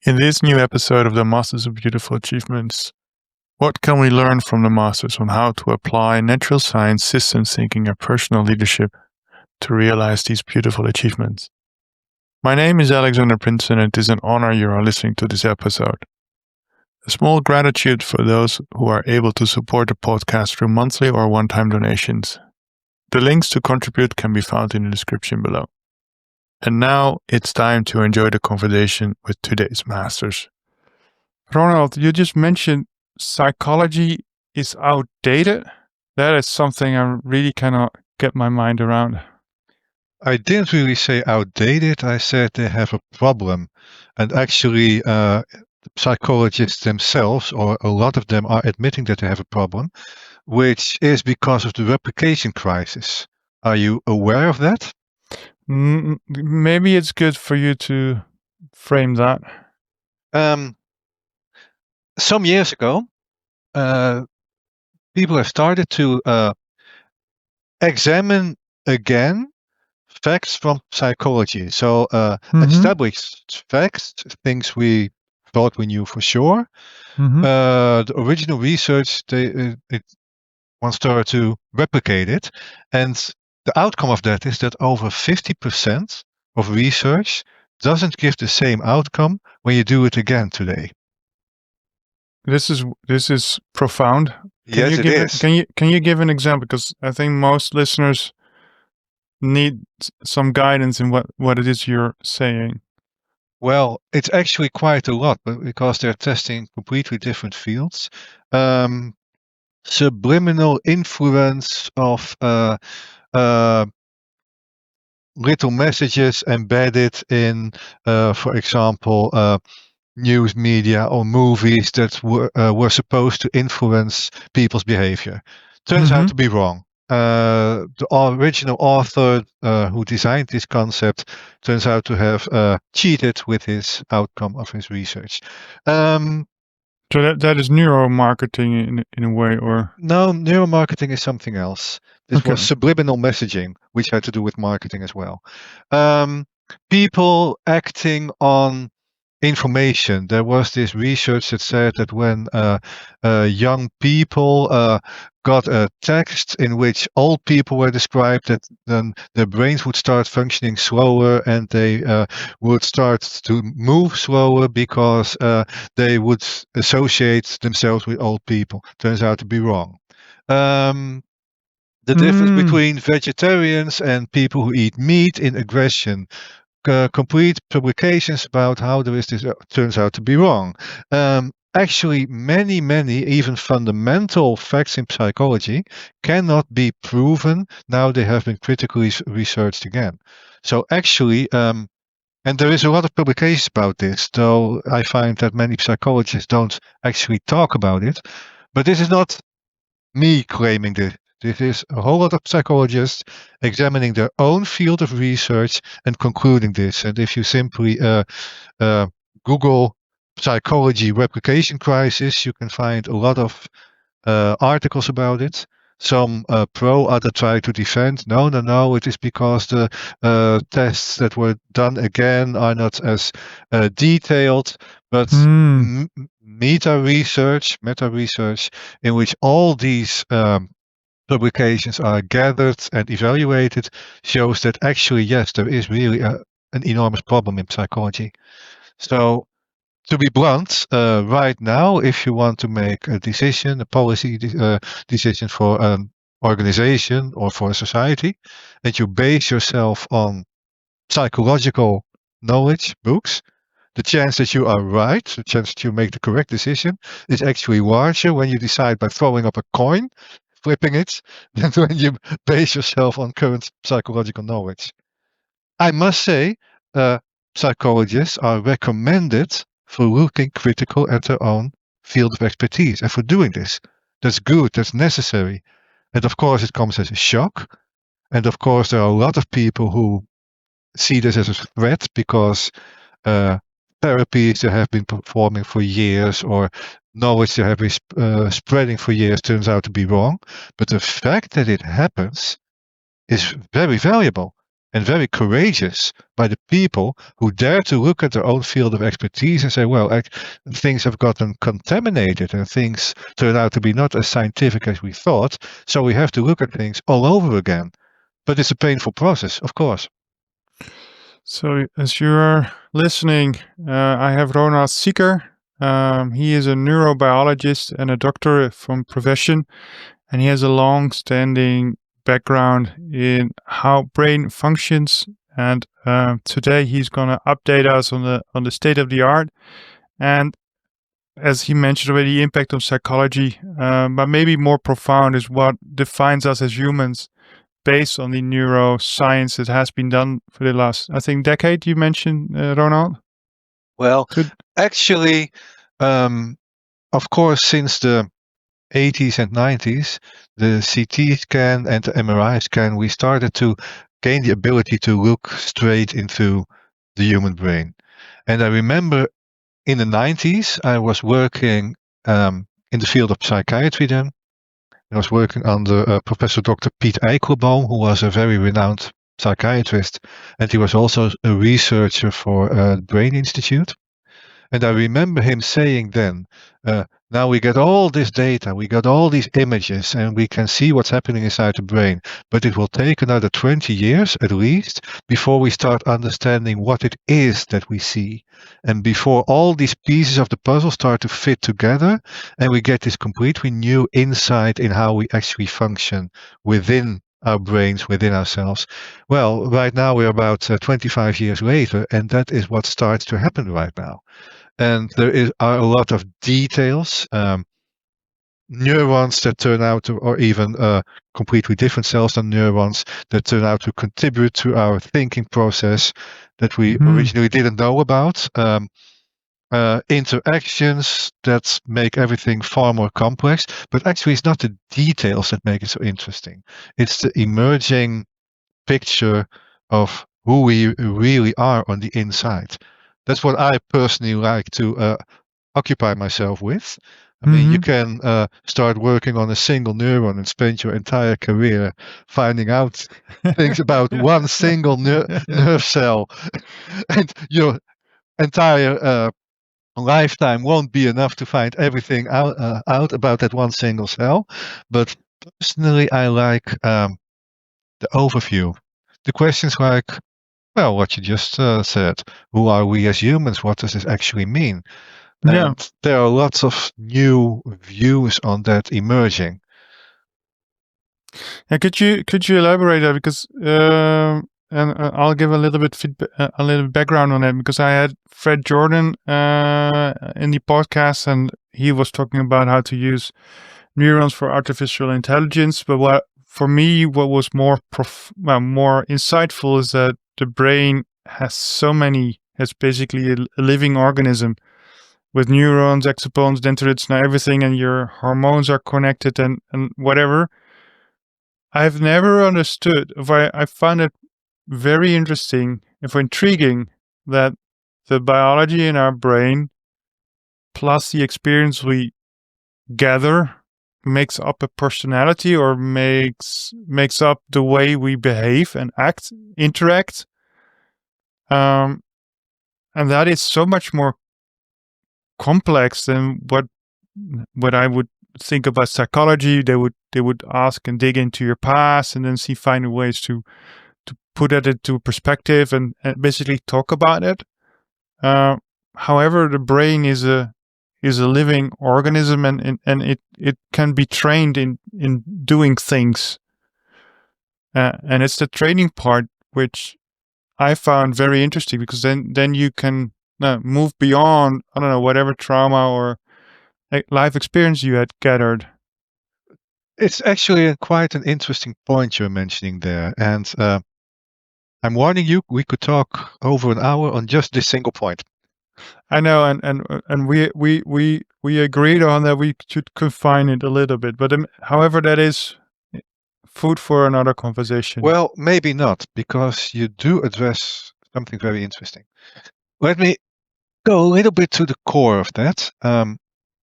In this new episode of the Masters of Beautiful Achievements, what can we learn from the Masters on how to apply natural science, systems thinking, and personal leadership to realize these beautiful achievements? My name is Alexander Princeton, and it is an honor you are listening to this episode. A small gratitude for those who are able to support the podcast through monthly or one-time donations. The links to contribute can be found in the description below. And now it's time to enjoy the conversation with today's masters. Ronald, you just mentioned psychology is outdated. That is something I really cannot get my mind around. I didn't really say outdated. I said they have a problem. And actually, psychologists themselves, or a lot of them, are admitting that they have a problem, which is because of the replication crisis. Are you aware of that? Maybe it's good for you to frame that. Some years ago, people have started to examine again facts from psychology. So established facts, things we thought we knew for sure. The original research, one started to replicate it. And the outcome of that is that over 50% of research doesn't give the same outcome when you do it again today. This is profound. Yes, it is. Can you give an example? Because I think most listeners need some guidance in what it is you're saying. Well, it's actually quite a lot, but because they're testing completely different fields. Subliminal influence of little messages embedded in, for example, news media or movies that were supposed to influence people's behavior. Turns out to be wrong. The original author who designed this concept turns out to have cheated with his outcome of his research. So that is neuromarketing in a way, or? No, neuromarketing is something else. This was subliminal messaging, which had to do with marketing as well. People acting on information. There was this research that said that when young people got a text in which old people were described, that then their brains would start functioning slower and they would start to move slower because they would associate themselves with old people. Turns out to be wrong. The difference between vegetarians and people who eat meat in aggression. Complete publications about how there is this turns out to be wrong. Actually, many, even fundamental facts in psychology cannot be proven. Now they have been critically researched again. So actually, and there is a lot of publications about this, though I find that many psychologists don't actually talk about it. But this is not me claiming this. This is a whole lot of psychologists examining their own field of research and concluding this. And if you simply Google psychology replication crisis, you can find a lot of articles about it. Some pro, other try to defend. No, it is because the tests that were done again are not as detailed, but meta research in which all these publications are gathered and evaluated shows that actually, yes, there is really an enormous problem in psychology. So, to be blunt, right now, if you want to make a decision, a policy decision for an organization or for a society, and you base yourself on psychological knowledge, books, the chance that you are right, the chance that you make the correct decision, is actually larger when you decide by throwing up a coin, flipping it, than when you base yourself on current psychological knowledge. I must say, psychologists are recommended for looking critical at their own field of expertise and for doing this. That's good, that's necessary. And of course, it comes as a shock. And of course, there are a lot of people who see this as a threat because therapies that have been performing for years or knowledge that have been spreading for years turns out to be wrong. But the fact that it happens is very valuable. and very courageous by the people who dare to look at their own field of expertise and say, well, things have gotten contaminated and things turn out to be not as scientific as we thought. So we have to look at things all over again. But it's a painful process, of course. So, as you're listening, I have Ronald Siecker. He is a neurobiologist and a doctor from profession, and he has a long-standing background in how brain functions. And today he's going to update us on the state of the art, and as he mentioned already, the impact on psychology. But maybe more profound is what defines us as humans, based on the neuroscience that has been done for the last, I think, decade. You mentioned, Ronald. Well, actually, of course, since the 80s and 90s, the CT scan and the MRI scan, we started to gain the ability to look straight into the human brain. And I remember in the 90s, I was working in the field of psychiatry then. I was working under Professor Dr. Piet Eichelboom, who was a very renowned psychiatrist, and he was also a researcher for the Brain Institute. And I remember him saying then, now we get all this data, we got all these images, and we can see what's happening inside the brain. But it will take another 20 years at least before we start understanding what it is that we see. And before all these pieces of the puzzle start to fit together, and we get this completely new insight in how we actually function within our brains, within ourselves. Well, right now we're about 25 years later, and that is what starts to happen right now. And there are a lot of details, neurons that turn out to, or even completely different cells than neurons that turn out to contribute to our thinking process that we originally didn't know about. Interactions that make everything far more complex, but actually it's not the details that make it so interesting. It's the emerging picture of who we really are on the inside. That's what I personally like to occupy myself with. I mean, you can start working on a single neuron and spend your entire career finding out things about one single nerve cell, and your entire lifetime won't be enough to find everything out about that one single cell. But personally, I like the overview. The questions like, well, what you just said, who are we as humans? What does this actually mean? Yeah. And there are lots of new views on that emerging. Yeah, could you elaborate that, because and I'll give a little bit feedback, a little background on it, because I had Fred Jordan in the podcast, and he was talking about how to use neurons for artificial intelligence. But what was more insightful is that the brain has basically a living organism with neurons, exopons, dendrites, and everything, and your hormones are connected and whatever. I've never understood, I find it very interesting, intriguing, that the biology in our brain plus the experience we gather makes up a personality, or makes up the way we behave and interact. And that is so much more complex than what I would think about psychology. They would ask and dig into your past and then find ways to put it into perspective and basically talk about it. However, the brain is a living organism, and it can be trained in doing things. And it's the training part which I found very interesting, because then you can move beyond, I don't know, whatever trauma or life experience you had gathered. It's actually quite an interesting point you're mentioning there, and I'm warning you, we could talk over an hour on just this single point. I know, and we agreed on that we should confine it a little bit, but however, that is food for another conversation. Well, maybe not, because you do address something very interesting. Let me go a little bit to the core of that.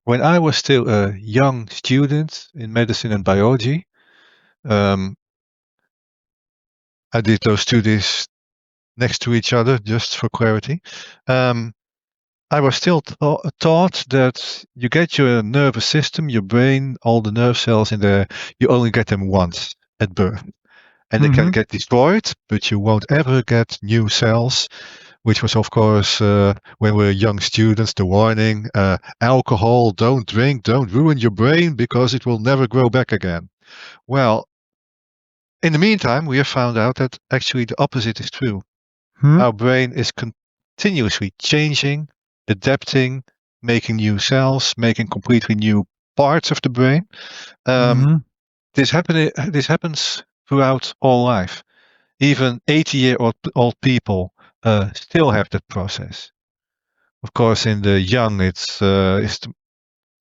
When I was still a young student in medicine and biology, I did those studies next to each other, just for clarity. I was still taught that you get your nervous system, your brain, all the nerve cells in there, you only get them once at birth. And they can get destroyed, but you won't ever get new cells, which was, of course, when we were young students, the warning, alcohol, don't drink, don't ruin your brain because it will never grow back again. Well, in the meantime, we have found out that actually the opposite is true. Our brain is continuously changing, adapting, making new cells, making completely new parts of the brain. This happens throughout all life. Even 80-year-old people still have that process. Of course, in the young, it's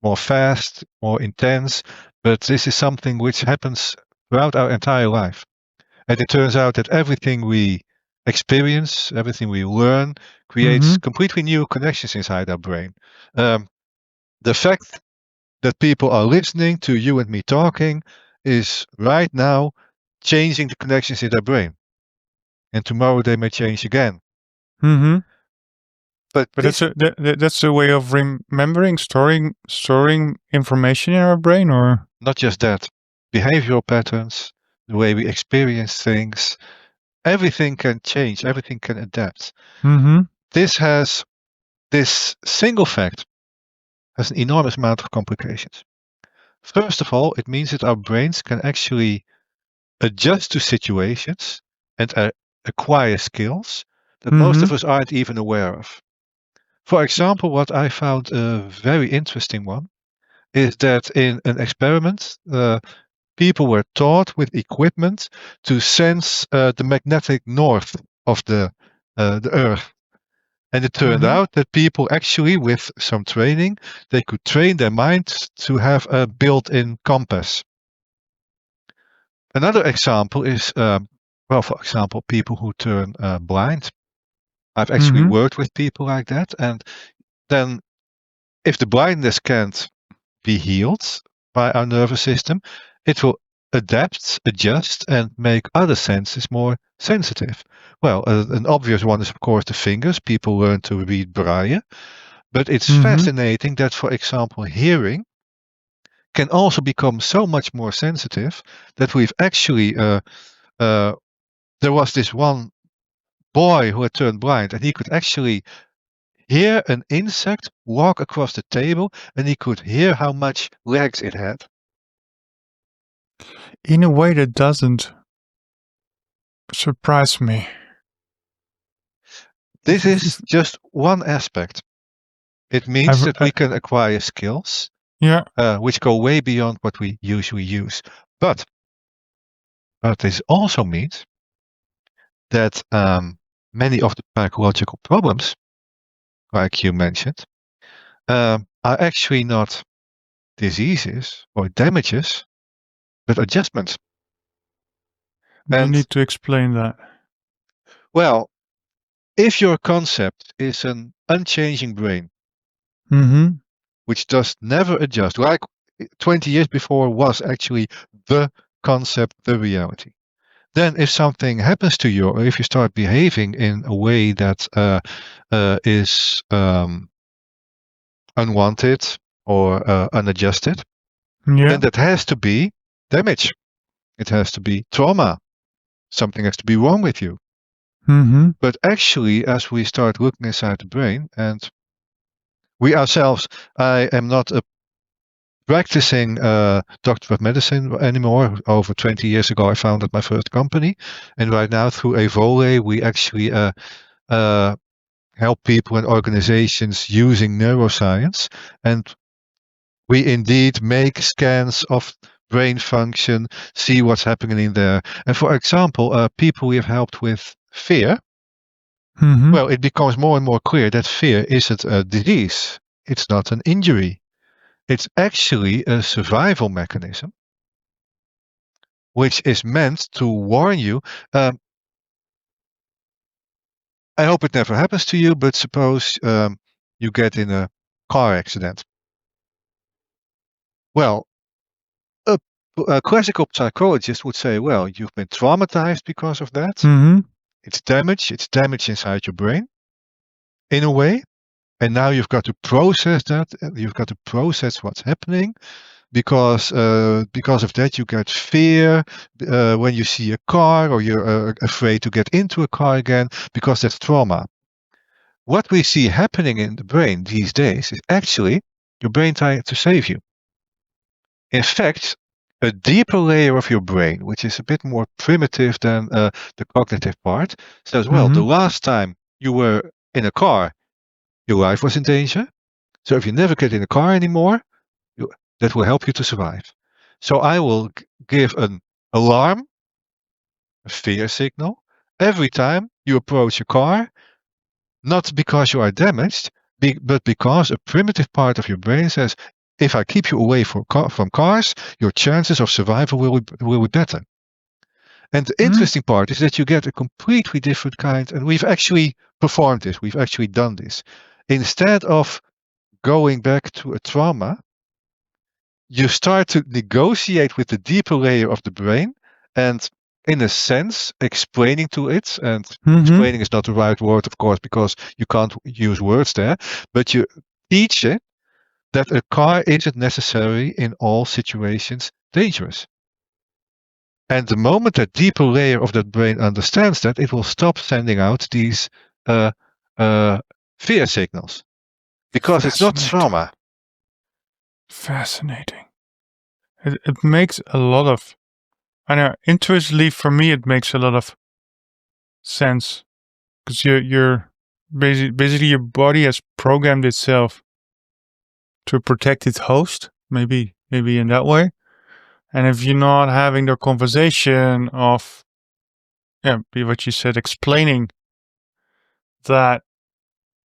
more fast, more intense, but this is something which happens throughout our entire life. And it turns out that everything we experience, everything we learn, creates completely new connections inside our brain. The fact that people are listening to you and me talking is right now changing the connections in their brain. And tomorrow they may change again. But that's a way of remembering, storing information in our brain, or not just that. Behavioral patterns, the way we experience things, everything can change, everything can adapt. This single fact has an enormous amount of complications. First of all, it means that our brains can actually adjust to situations and acquire skills that most of us aren't even aware of. For example, what I found a very interesting one is that in an experiment, people were taught with equipment to sense the magnetic north of the Earth. And it turned out that people actually, with some training, they could train their mind to have a built-in compass. Another example is, for example, people who turn blind. I've actually worked with people like that. And then if the blindness can't be healed by our nervous system, it will adapt, adjust, and make other senses more sensitive. Well, an obvious one is, of course, the fingers. People learn to read Braille. But it's fascinating that, for example, hearing can also become so much more sensitive that we've actually, there was this one boy who had turned blind, and he could actually hear an insect walk across the table, and he could hear how much legs it had. In a way that doesn't surprise me. This is just one aspect. It means that we can acquire skills, which go way beyond what we usually use. But this also means that many of the psychological problems, like you mentioned, are actually not diseases or damages, but adjustments. You need to explain that. Well, if your concept is an unchanging brain, which does never adjust, like 20 years before was actually the concept, the reality, then if something happens to you, or if you start behaving in a way that is unwanted or unadjusted, then that has to be damage. It has to be trauma. Something has to be wrong with you. But actually, as we start looking inside the brain, and we ourselves, I am not a practicing doctor of medicine anymore. Over 20 years ago, I founded my first company. And right now, through Evole, we actually help people and organizations using neuroscience. And we indeed make scans of brain function, see what's happening in there. And for example, people we have helped with fear, well, it becomes more and more clear that fear isn't a disease. It's not an injury. It's actually a survival mechanism, which is meant to warn you. I hope it never happens to you, but suppose you get in a car accident. Well, a classical psychologists would say, well, you've been traumatized because of that. Mm-hmm. It's damage inside your brain in a way. And now you've got to process that. You've got to process what's happening because of that you get fear when you see a car, or you're afraid to get into a car again because that's trauma. What we see happening in the brain these days is actually your brain trying to save you. In fact, a deeper layer of your brain, which is a bit more primitive than the cognitive part, says, well, the last time you were in a car, your life was in danger. So if you never get in a car anymore, that will help you to survive. So I will give an alarm, a fear signal, every time you approach a car, not because you are damaged, but because a primitive part of your brain says, if I keep you away from cars, your chances of survival will be better. And the interesting part is that you get a completely different kind, and we've actually performed this, we've actually done this. Instead of going back to a trauma, you start to negotiate with the deeper layer of the brain and, in a sense, explaining to it. And explaining is not the right word, of course, because you can't use words there, but you teach it that a car isn't necessarily in all situations dangerous. And the moment that deeper layer of that brain understands that, it will stop sending out these fear signals, because it's not trauma. Fascinating. It makes a lot of, I know, intuitively for me, it makes a lot of sense, because you're basically your body has programmed itself to protect its host, maybe in that way. And if you're not having the conversation of, what you said, explaining that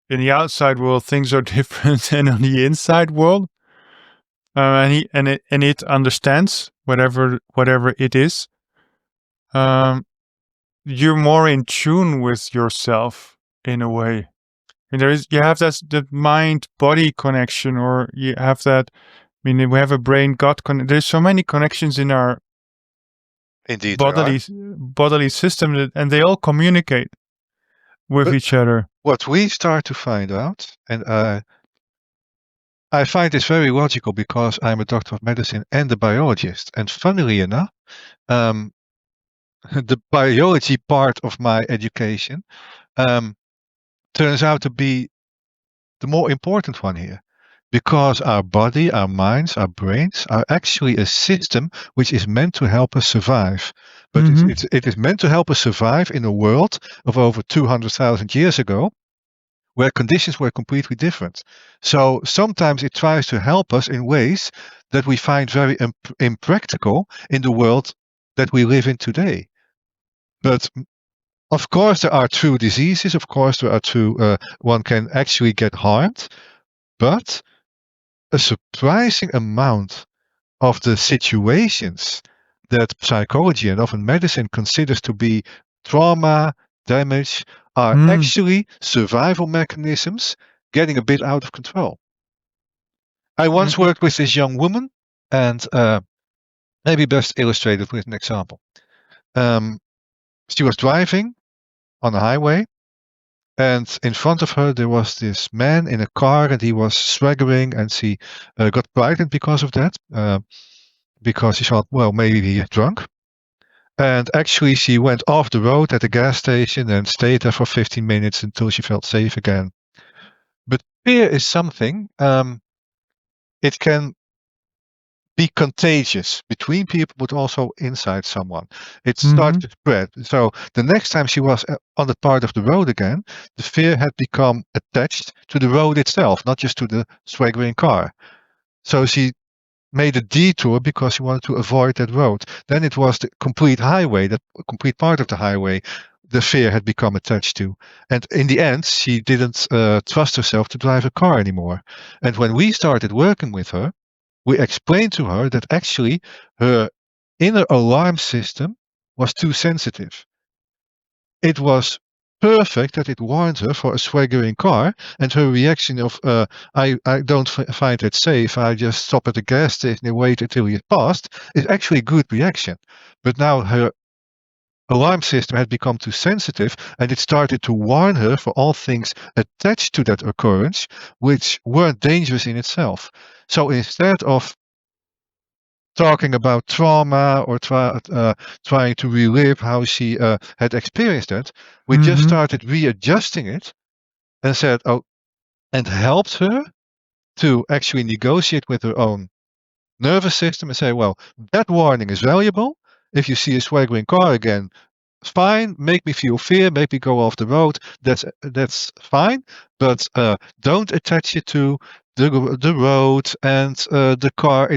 in the outside world things are different than on the inside world, and it understands whatever it is, you're more in tune with yourself in a way. And you have that mind-body connection, or you have that. I mean, we have a brain-gut connection. There's so many connections in our bodily system, and they all communicate with each other. What we start to find out, and I find this very logical because I'm a doctor of medicine and a biologist. And funnily enough, the biology part of my education turns out to be the more important one here, because our body, our minds, our brains are actually a system which is meant to help us survive. But it is meant to help us survive in a world of over 200,000 years ago, where conditions were completely different. So sometimes it tries to help us in ways that we find very impractical in the world that we live in today. But of course, there are true diseases. Of course, there are true, one can actually get harmed. But a surprising amount of the situations that psychology and often medicine considers to be trauma, damage, are actually survival mechanisms getting a bit out of control. I once worked with this young woman, and maybe best illustrated with an example. She was driving on a highway, and in front of her there was this man in a car, and he was swaggering, and she got frightened because of that, because she thought, well, maybe he's drunk. And actually, she went off the road at a gas station and stayed there for 15 minutes until she felt safe again. But fear is something, it can be contagious between people, but also inside someone. It starts to spread. So the next time she was on the part of the road again, the fear had become attached to the road itself, not just to the swaggering car. So she made a detour because she wanted to avoid that road. Then it was the complete highway, that complete part of the highway, the fear had become attached to. And in the end, she didn't trust herself to drive a car anymore. And when we started working with her, we explained to her that actually her inner alarm system was too sensitive. It was perfect that it warned her for a swaggering car, and her reaction of I don't find it safe, I just stop at the gas station and wait until he passed, is actually a good reaction. But now her alarm system had become too sensitive, and it started to warn her for all things attached to that occurrence, which weren't dangerous in itself. So instead of talking about trauma or trying to relive how she had experienced it, we just started readjusting it and said, and helped her to actually negotiate with her own nervous system and say, well, that warning is valuable. If you see a swaggering car again, fine, make me feel fear, make me go off the road. That's fine, but don't attach it to the road and the car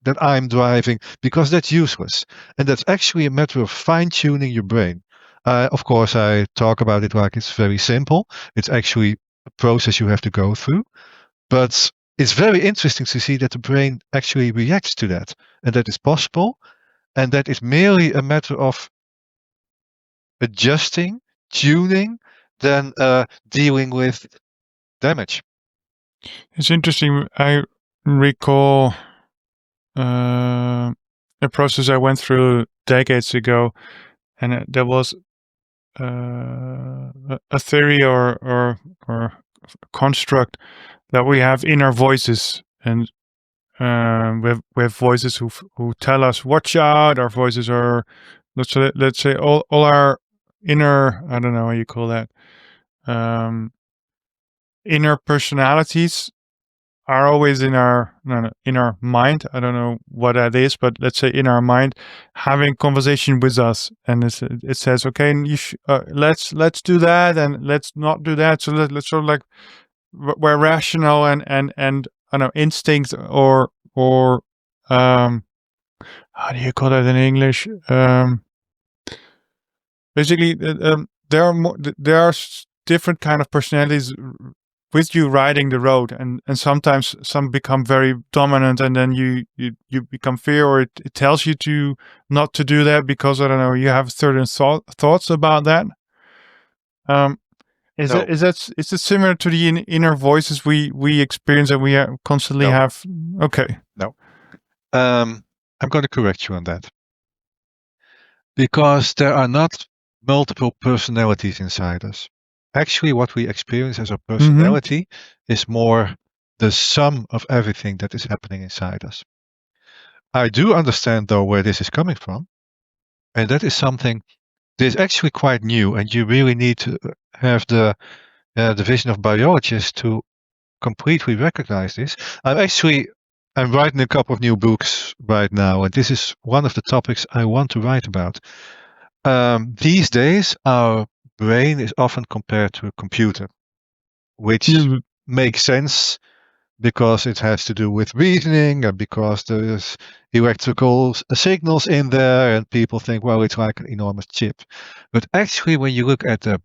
that I'm driving, because that's useless. And that's actually a matter of fine-tuning your brain. Of course, I talk about it like it's very simple. It's actually a process you have to go through, but it's very interesting to see that the brain actually reacts to that, and that is possible, and that is merely a matter of adjusting, tuning, than dealing with damage. It's interesting. I recall a process I went through decades ago, and there was a theory or construct that we have inner voices, and we have voices who tell us watch out. Our voices are, let's say all our inner, I don't know how you call that, inner personalities are always in our mind. I don't know what that is, but let's say in our mind, having conversation with us, and it says, okay, let's do that, and let's not do that. So let's sort of like we're rational and I don't know, instinct or how do you call that in English? Basically, there are different kind of personalities with you riding the road, and sometimes some become very dominant, and then you become fear, or it tells you to not to do that because, I don't know, you have certain thoughts about that. Is it similar to the inner voices we experience and we constantly have? Okay. No. I'm going to correct you on that, because there are not multiple personalities inside us. Actually, what we experience as a personality is more the sum of everything that is happening inside us. I do understand, though, where this is coming from, and that is something that is actually quite new, and you really need to have the vision of biologists to completely recognize this. I'm writing a couple of new books right now, and this is one of the topics I want to write about. These days, our brain is often compared to a computer, which makes sense because it has to do with reasoning and because there's electrical signals in there, and people think, well, it's like an enormous chip. But actually, when you look at the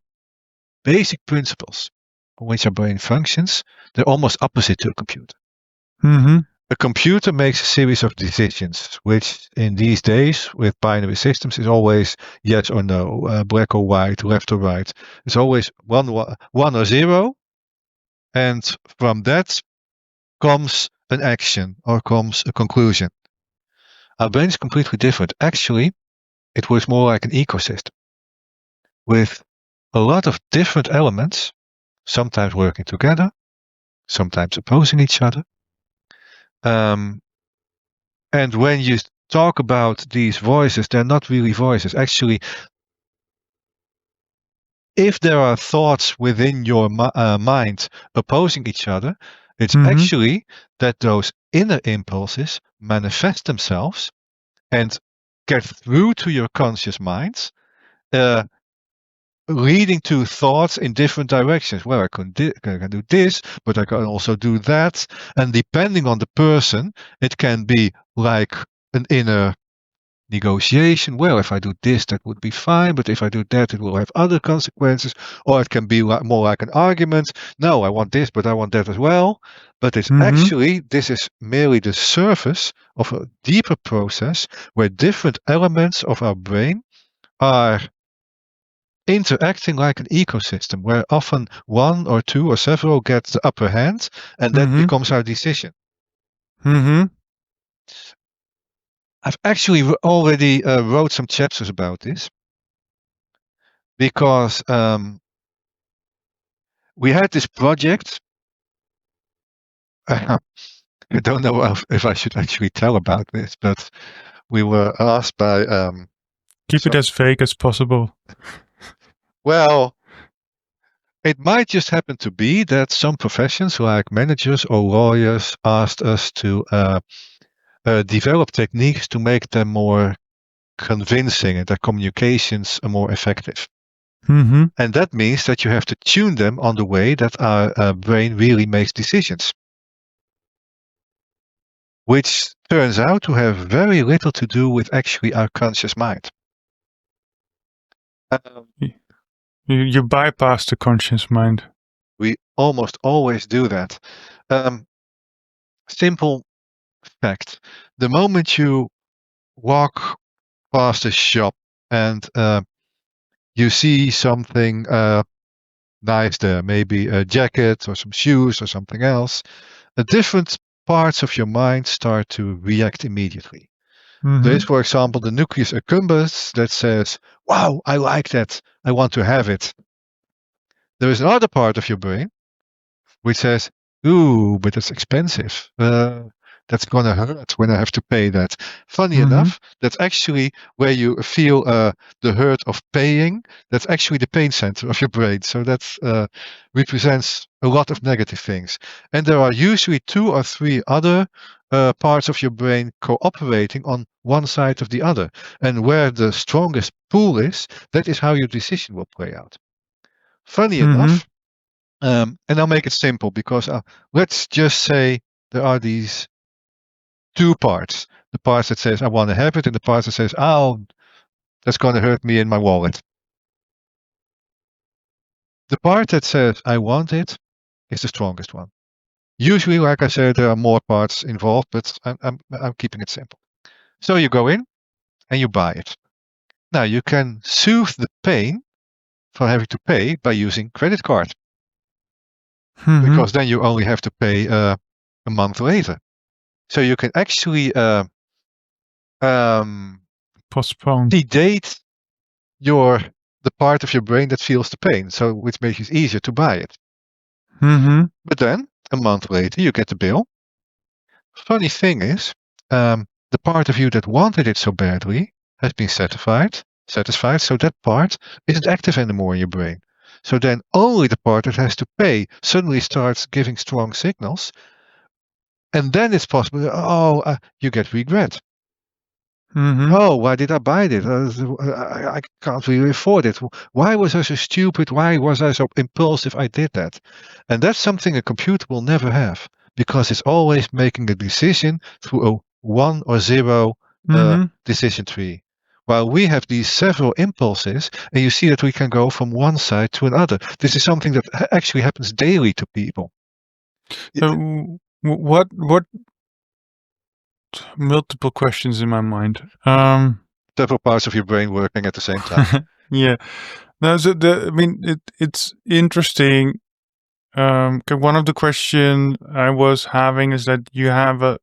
basic principles on which our brain functions, they're almost opposite to a computer. A computer makes a series of decisions, which in these days with binary systems is always yes or no, black or white, left or right. It's always one or zero, and from that comes an action or comes a conclusion. Our brain is completely different. Actually, it works more like an ecosystem with a lot of different elements, sometimes working together, sometimes opposing each other. And when you talk about these voices, they're not really voices. Actually, if there are thoughts within your mind opposing each other, it's actually that those inner impulses manifest themselves and get through to your conscious minds, leading to thoughts in different directions. Well, I can do this, but I can also do that. And depending on the person, it can be like an inner negotiation. Well, if I do this, that would be fine, but if I do that, it will have other consequences. Or it can be more like an argument. No, I want this, but I want that as well. But it's actually, this is merely the surface of a deeper process where different elements of our brain are interacting like an ecosystem where often one or two or several get the upper hand, and that Mm-hmm. becomes our decision. Mm-hmm. I've actually already wrote some chapters about this because we had this project. I don't know if I should actually tell about this, but we were asked by. Keep it as vague as possible. Well, it might just happen to be that some professions, like managers or lawyers, asked us to develop techniques to make them more convincing and their communications are more effective. Mm-hmm. And that means that you have to tune them on the way that our brain really makes decisions, which turns out to have very little to do with actually our conscious mind. You bypass the conscious mind. We almost always do that. Simple fact. The moment you walk past a shop and you see something nice there, maybe a jacket or some shoes or something else, different parts of your mind start to react immediately. Mm-hmm. There is, for example, the nucleus accumbens that says, wow, I like that. I want to have it. There is another part of your brain which says, ooh, but it's expensive. That's going to hurt when I have to pay that. Funny enough, that's actually where you feel the hurt of paying. That's actually the pain center of your brain. So that represents a lot of negative things. And there are usually 2 or 3 other parts of your brain cooperating on one side of the other. And where the strongest pull is, that is how your decision will play out. Funny enough, and I'll make it simple because let's just say there are these 2 parts. The part that says, I want to have it, and the part that says, oh, that's going to hurt me in my wallet. The part that says, I want it, is the strongest one. Usually, like I said, there are more parts involved, but I'm keeping it simple. So you go in and you buy it. Now, you can soothe the pain for having to pay by using credit card. Because then you only have to pay a month later. So you can actually postpone, sedate the part of your brain that feels the pain, so which makes it easier to buy it. But then a month later, you get the bill. Funny thing is, the part of you that wanted it so badly has been satisfied, so that part isn't active anymore in your brain. So then only the part that has to pay suddenly starts giving strong signals. And then it's possible, you get regret. Oh, why did I buy this? I can't really afford it. Why was I so stupid? Why was I so impulsive? I did that. And that's something a computer will never have because it's always making a decision through a 1 or 0 decision tree. While we have these several impulses, and you see that we can go from one side to another. This is something that actually happens daily to people. What multiple questions in my mind. Several parts of your brain working at the same time. Yeah. No, so it's interesting. One of the questions I was having is that you have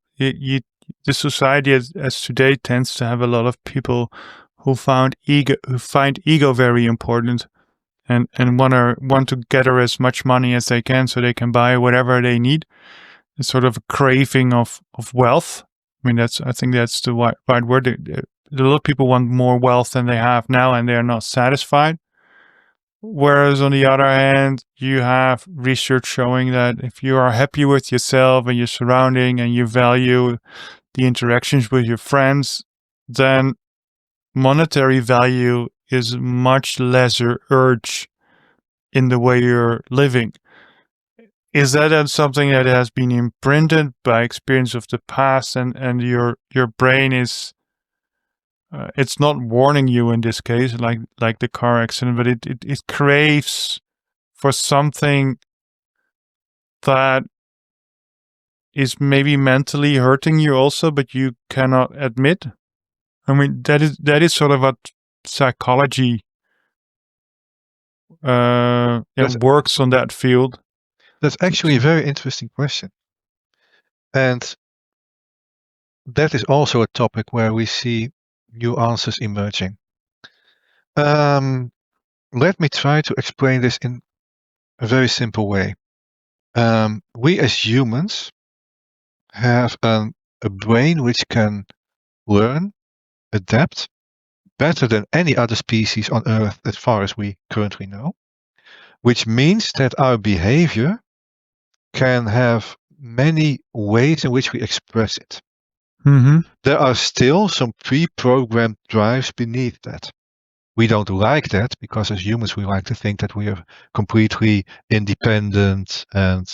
the society as today tends to have a lot of people who find ego very important and want to gather as much money as they can so they can buy whatever they need. It's sort of a craving of wealth. I think that's the right word. A lot of people want more wealth than they have now, and they are not satisfied. Whereas on the other hand, you have research showing that if you are happy with yourself and your surrounding, and you value the interactions with your friends, then monetary value is much lesser urge in the way you're living. Is that something that has been imprinted by experience of the past, and your brain is it's not warning you in this case, like the car accident, but it craves for something that is maybe mentally hurting you also, but you cannot admit? I mean, that is sort of what psychology works on that field? That's actually a very interesting question. And that is also a topic where we see new answers emerging. Let me try to explain this in a very simple way. We as humans have a brain which can learn, adapt better than any other species on Earth as far as we currently know, which means that our behavior can have many ways in which we express it. Mm-hmm. There are still some pre-programmed drives beneath that. We don't like that because as humans we like to think that we are completely independent and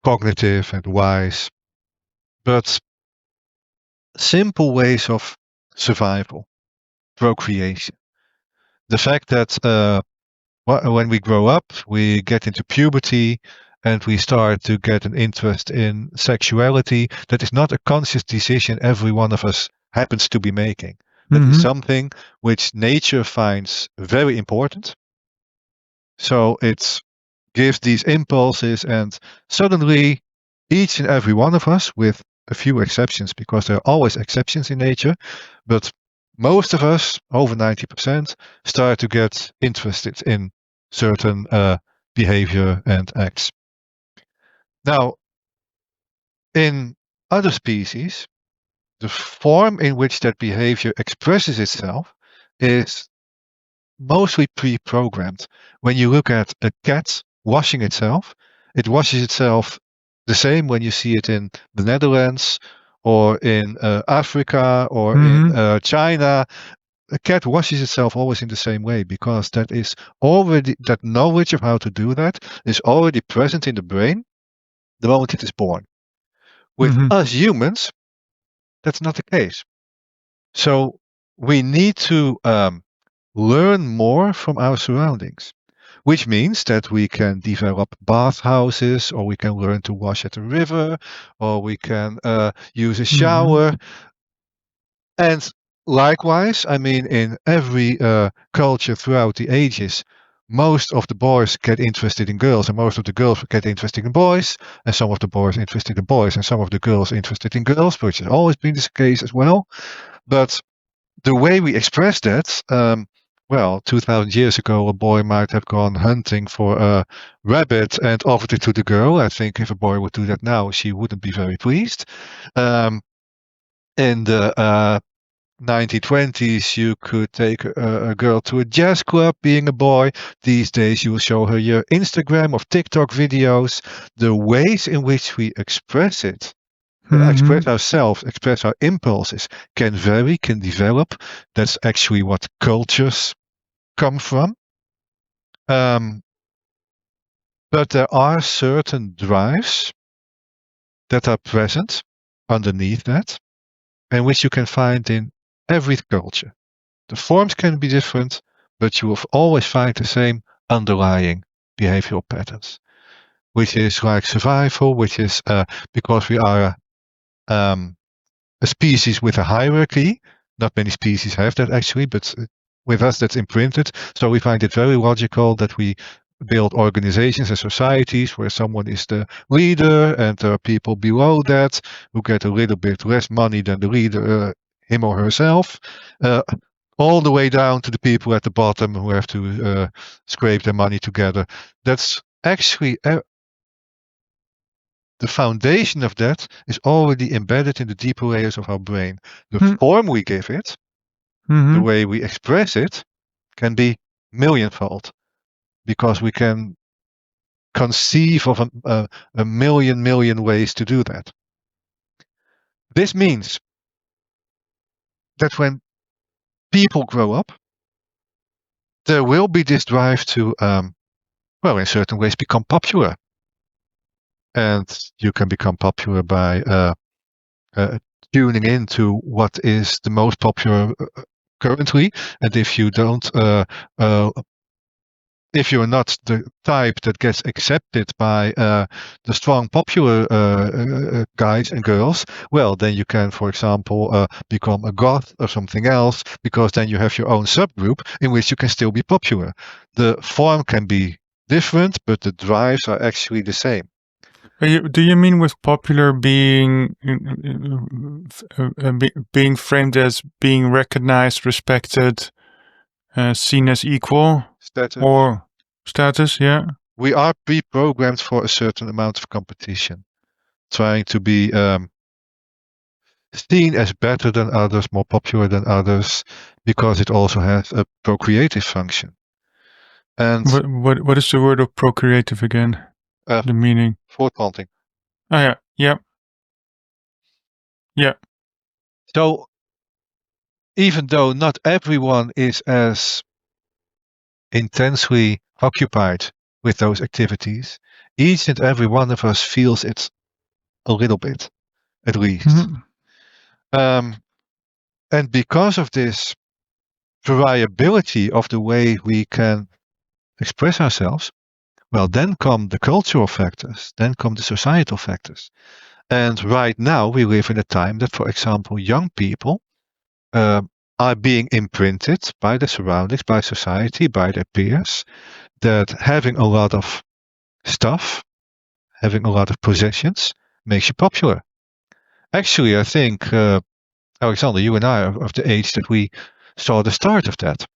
cognitive and wise. But simple ways of survival, procreation, the fact that when we grow up, we get into puberty and we start to get an interest in sexuality, that is not a conscious decision every one of us happens to be making. That is something which nature finds very important. So it gives these impulses, and suddenly each and every one of us, with a few exceptions, because there are always exceptions in nature, but most of us, over 90%, start to get interested in certain behavior and acts. Now, in other species, the form in which that behavior expresses itself is mostly pre-programmed. When you look at a cat washing itself, it washes itself the same when you see it in the Netherlands or in Africa or in China. A cat washes itself always in the same way because that is already, that knowledge of how to do that is already present in the brain the moment it is born. With us humans, that's not the case. So we need to learn more from our surroundings, which means that we can develop bathhouses, or we can learn to wash at a river, or we can use a shower. And likewise, I mean, in every culture throughout the ages, most of the boys get interested in girls, and most of the girls get interested in boys, and some of the boys interested in boys, and some of the girls interested in girls, which has always been the case as well. But the way we express that, 2,000 years ago, a boy might have gone hunting for a rabbit and offered it to the girl. I think if a boy would do that now, she wouldn't be very pleased. In the 1920s, you could take a girl to a jazz club being a boy. These days, you will show her your Instagram or TikTok videos. The ways in which we express it, express ourselves, express our impulses, can vary, can develop. That's actually what cultures come from. But there are certain drives that are present underneath that, and which you can find in every culture. The forms can be different, but you will always find the same underlying behavioral patterns, which is like survival, which is because we are a species with a hierarchy. Not many species have that actually, but with us that's imprinted. So we find it very logical that we build organizations and societies where someone is the leader and there are people below that who get a little bit less money than the leader, him or herself, all the way down to the people at the bottom who have to scrape their money together. That's actually the foundation of that is already embedded in the deeper layers of our brain. The form we give it, the way we express it, can be millionfold, because we can conceive of a million ways to do that. This means that when people grow up, there will be this drive to, in certain ways, become popular. And you can become popular by tuning into what is the most popular currently. And if you don't if you're not the type that gets accepted by the strong popular guys and girls, well, then you can, for example, become a goth or something else, because then you have your own subgroup in which you can still be popular. The form can be different, but the drives are actually the same. Do you mean with popular being being framed as being recognized, respected, seen as equal? Status. Or status, yeah. We are pre-programmed for a certain amount of competition, trying to be seen as better than others, more popular than others, because it also has a procreative function. And what is the word of procreative again? The meaning? Voortplanting. Oh yeah, yeah, yeah. So even though not everyone is as intensely occupied with those activities, each and every one of us feels it a little bit, at least. Mm-hmm. And because of this variability of the way we can express ourselves, well, then come the cultural factors, then come the societal factors. And right now we live in a time that, for example, young people are being imprinted by the surroundings, by society, by their peers, that having a lot of stuff, having a lot of possessions makes you popular. Actually, I think, Alexander, you and I are of the age that we saw the start of that.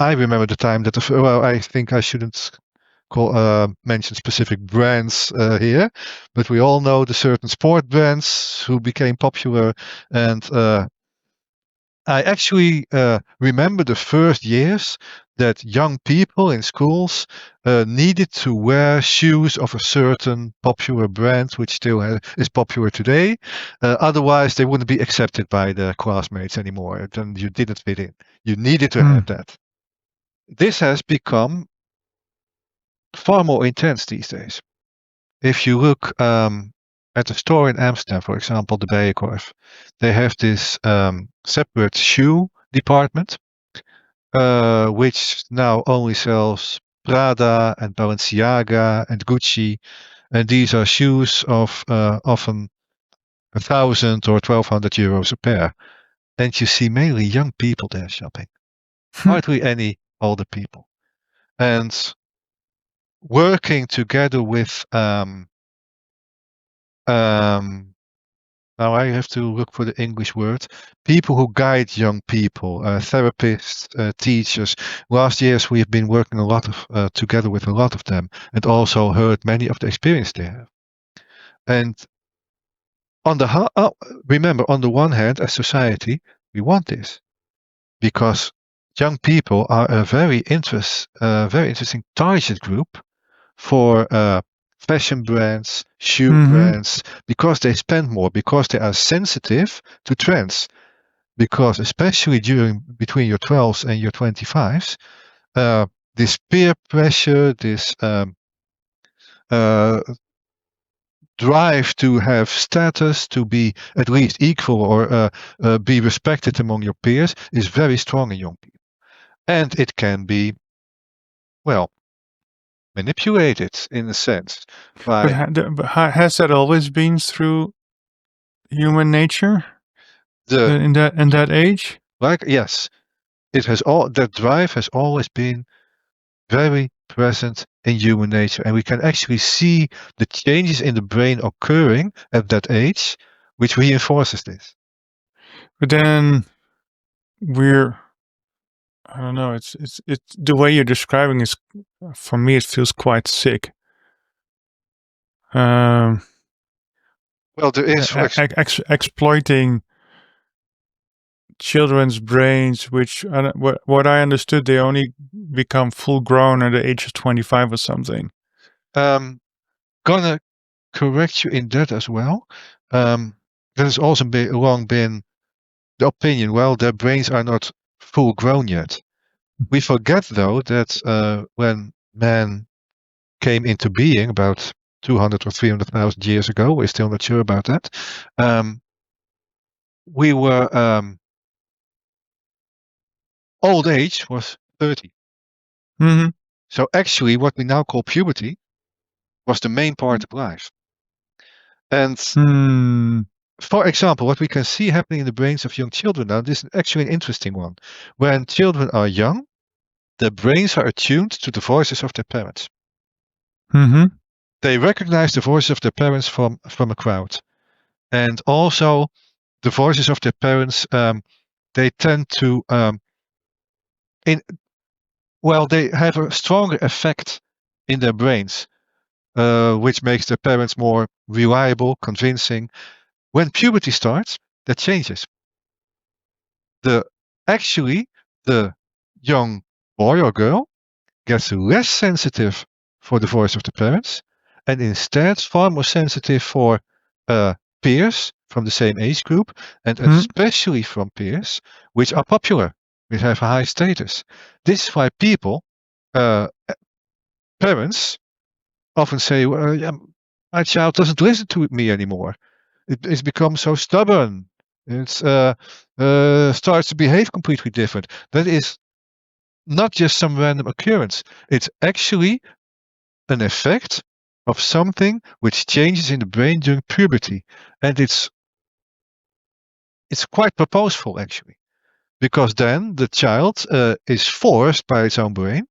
I remember the time that, well, I think I shouldn't mention specific brands here, but we all know the certain sport brands who became popular. And I actually remember the first years that young people in schools needed to wear shoes of a certain popular brand, which still is popular today. Otherwise, they wouldn't be accepted by the classmates anymore. Then you didn't fit in. You needed to have that. This has become far more intense these days. If you look at a store in Amsterdam, for example, the Bijenkorf, they have this separate shoe department, which now only sells Prada and Balenciaga and Gucci, and these are shoes of often 1,000 or 1,200 euros a pair. And you see mainly young people there shopping, hardly any older people. And working together with now I have to look for the English word. People who guide young people, therapists, teachers. Last years we've been working a lot of together with a lot of them, and also heard many of the experience they have. And on the remember, on the one hand, as society, we want this because young people are a very interesting target group for fashion brands, shoe brands, because they spend more, because they are sensitive to trends. Because especially between your 12s and your 25s, this peer pressure, this drive to have status, to be at least equal or be respected among your peers is very strong in young people. And it can be, well, manipulated in a sense. But has that always been through human nature? In that age? Like, yes, it has that drive has always been very present in human nature, and we can actually see the changes in the brain occurring at that age, which reinforces this. But then I don't know, it's the way you're describing is, for me, it feels quite sick. Well, there is exploiting children's brains, which what I understood, they only become full grown at the age of 25 or something. Gonna correct you in that as well. That has also long been the opinion. Well, their brains are not full grown yet. We forget though that when man came into being about 200 or 300,000 years ago, we're still not sure about that. We were old age was 30. Mm-hmm. So actually, what we now call puberty was the main part of life. And for example, what we can see happening in the brains of young children now, this is actually an interesting one. When children are young, their brains are attuned to the voices of their parents. Mm-hmm. They recognize the voices of their parents from a crowd. And also the voices of their parents, they tend to, they have a stronger effect in their brains, which makes their parents more reliable, convincing. When puberty starts, that changes. Actually, the young boy or girl gets less sensitive for the voice of the parents and instead far more sensitive for peers from the same age group and especially from peers which are popular, which have a high status. This is why parents often say, well, yeah, my child doesn't listen to me anymore. It's become so stubborn. It starts to behave completely different. That is not just some random occurrence. It's actually an effect of something which changes in the brain during puberty. And it's quite purposeful, actually, because then the child is forced by its own brain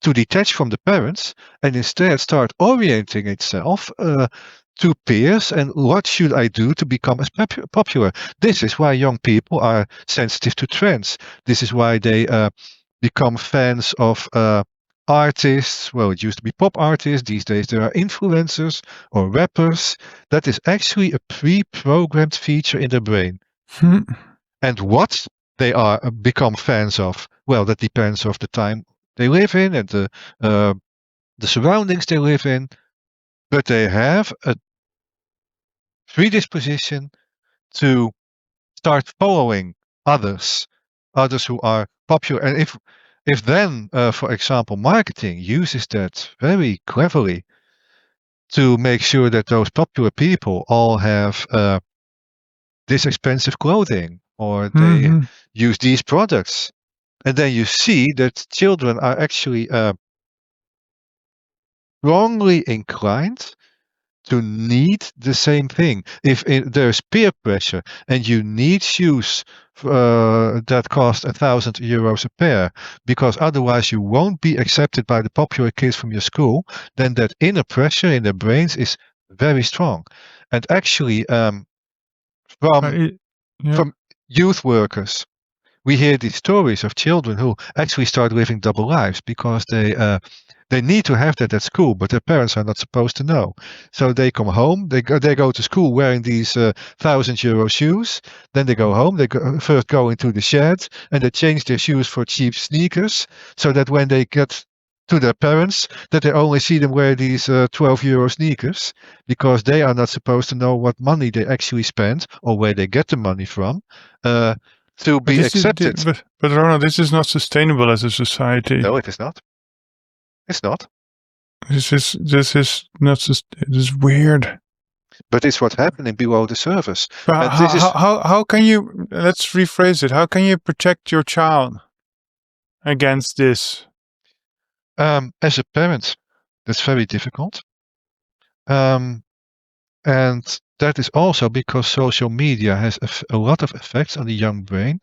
to detach from the parents and instead start orienting itself to peers and what should I do to become as popular. This is why young people are sensitive to trends. This is why they become fans of artists. Well, it used to be pop artists. These days there are influencers or rappers. That is actually a pre-programmed feature in their brain. And what they are become fans of, well, that depends on the time they live in and the surroundings they live in. But they have a predisposition to start following others who are popular. And if then, for example, marketing uses that very cleverly to make sure that those popular people all have this expensive clothing or they use these products, and then you see that children are actually wrongly inclined to need the same thing. If there's peer pressure and you need shoes that cost €1,000 a pair, because otherwise you won't be accepted by the popular kids from your school, then that inner pressure in their brains is very strong. And actually, from youth workers, we hear these stories of children who actually start living double lives because they need to have that at school, but their parents are not supposed to know. So they come home, they go to school wearing these €1,000 shoes. Then they go home, first go into the shed and they change their shoes for cheap sneakers, so that when they get to their parents, that they only see them wear these €12 sneakers, because they are not supposed to know what money they actually spend or where they get the money from. To be accepted. But Ronald, this is not sustainable as a society. No, it is not. It's not. This is not. This is weird. But it's what's happening below the surface. But how can you? Let's rephrase it. How can you protect your child against this? As a parent, that's very difficult. And that is also because social media has a lot of effects on the young brain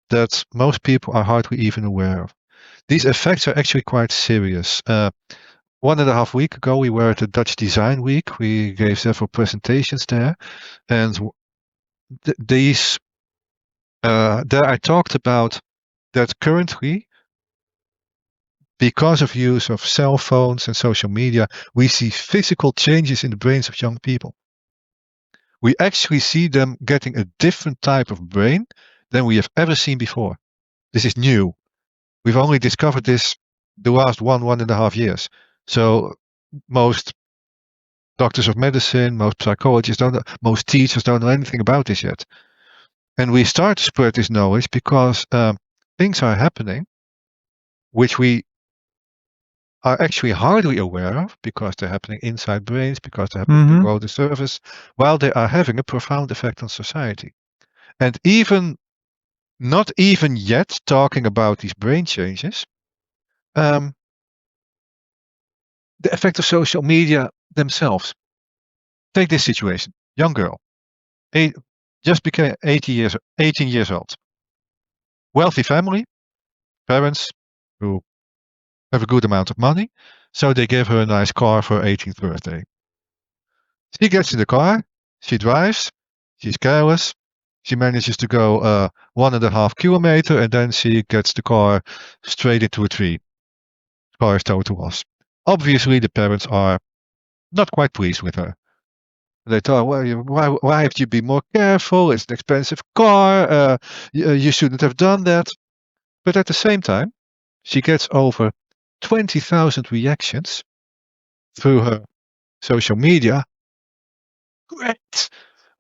that most people are hardly even aware of. These effects are actually quite serious. 1.5 weeks ago, we were at the Dutch Design Week. We gave several presentations there. And there I talked about that currently, because of use of cell phones and social media, we see physical changes in the brains of young people. We actually see them getting a different type of brain than we have ever seen before. This is new. We've only discovered this the last 1.5 years. So most doctors of medicine, most psychologists don't know, most teachers don't know anything about this yet. And we start to spread this knowledge because things are happening which we are actually hardly aware of, because they're happening inside brains, because they're happening below the surface, while they are having a profound effect on society. And not even yet talking about these brain changes, the effect of social media themselves. Take this situation. Young girl, just became 18 years old. Wealthy family, parents who have a good amount of money, so they give her a nice car for her 18th birthday. She gets in the car, she drives, she's careless, she manages to go 1.5 kilometers, and then she gets the car straight into a tree. The car is towed to loss. Obviously, the parents are not quite pleased with her. They thought, well, why have you been more careful? It's an expensive car. You shouldn't have done that. But at the same time, she gets over 20,000 reactions through her social media. Great!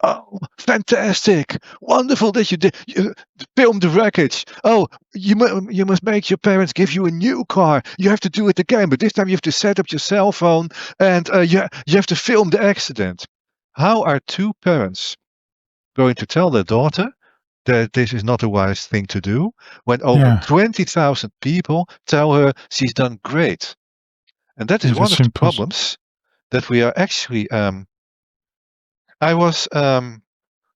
Oh, fantastic! Wonderful that you filmed the wreckage. Oh, you must make your parents give you a new car. You have to do it again, but this time you have to set up your cell phone and you have to film the accident. How are two parents going to tell their daughter that this is not a wise thing to do when over 20,000 people tell her she's done great? And that is one of the problems that we are actually. I was.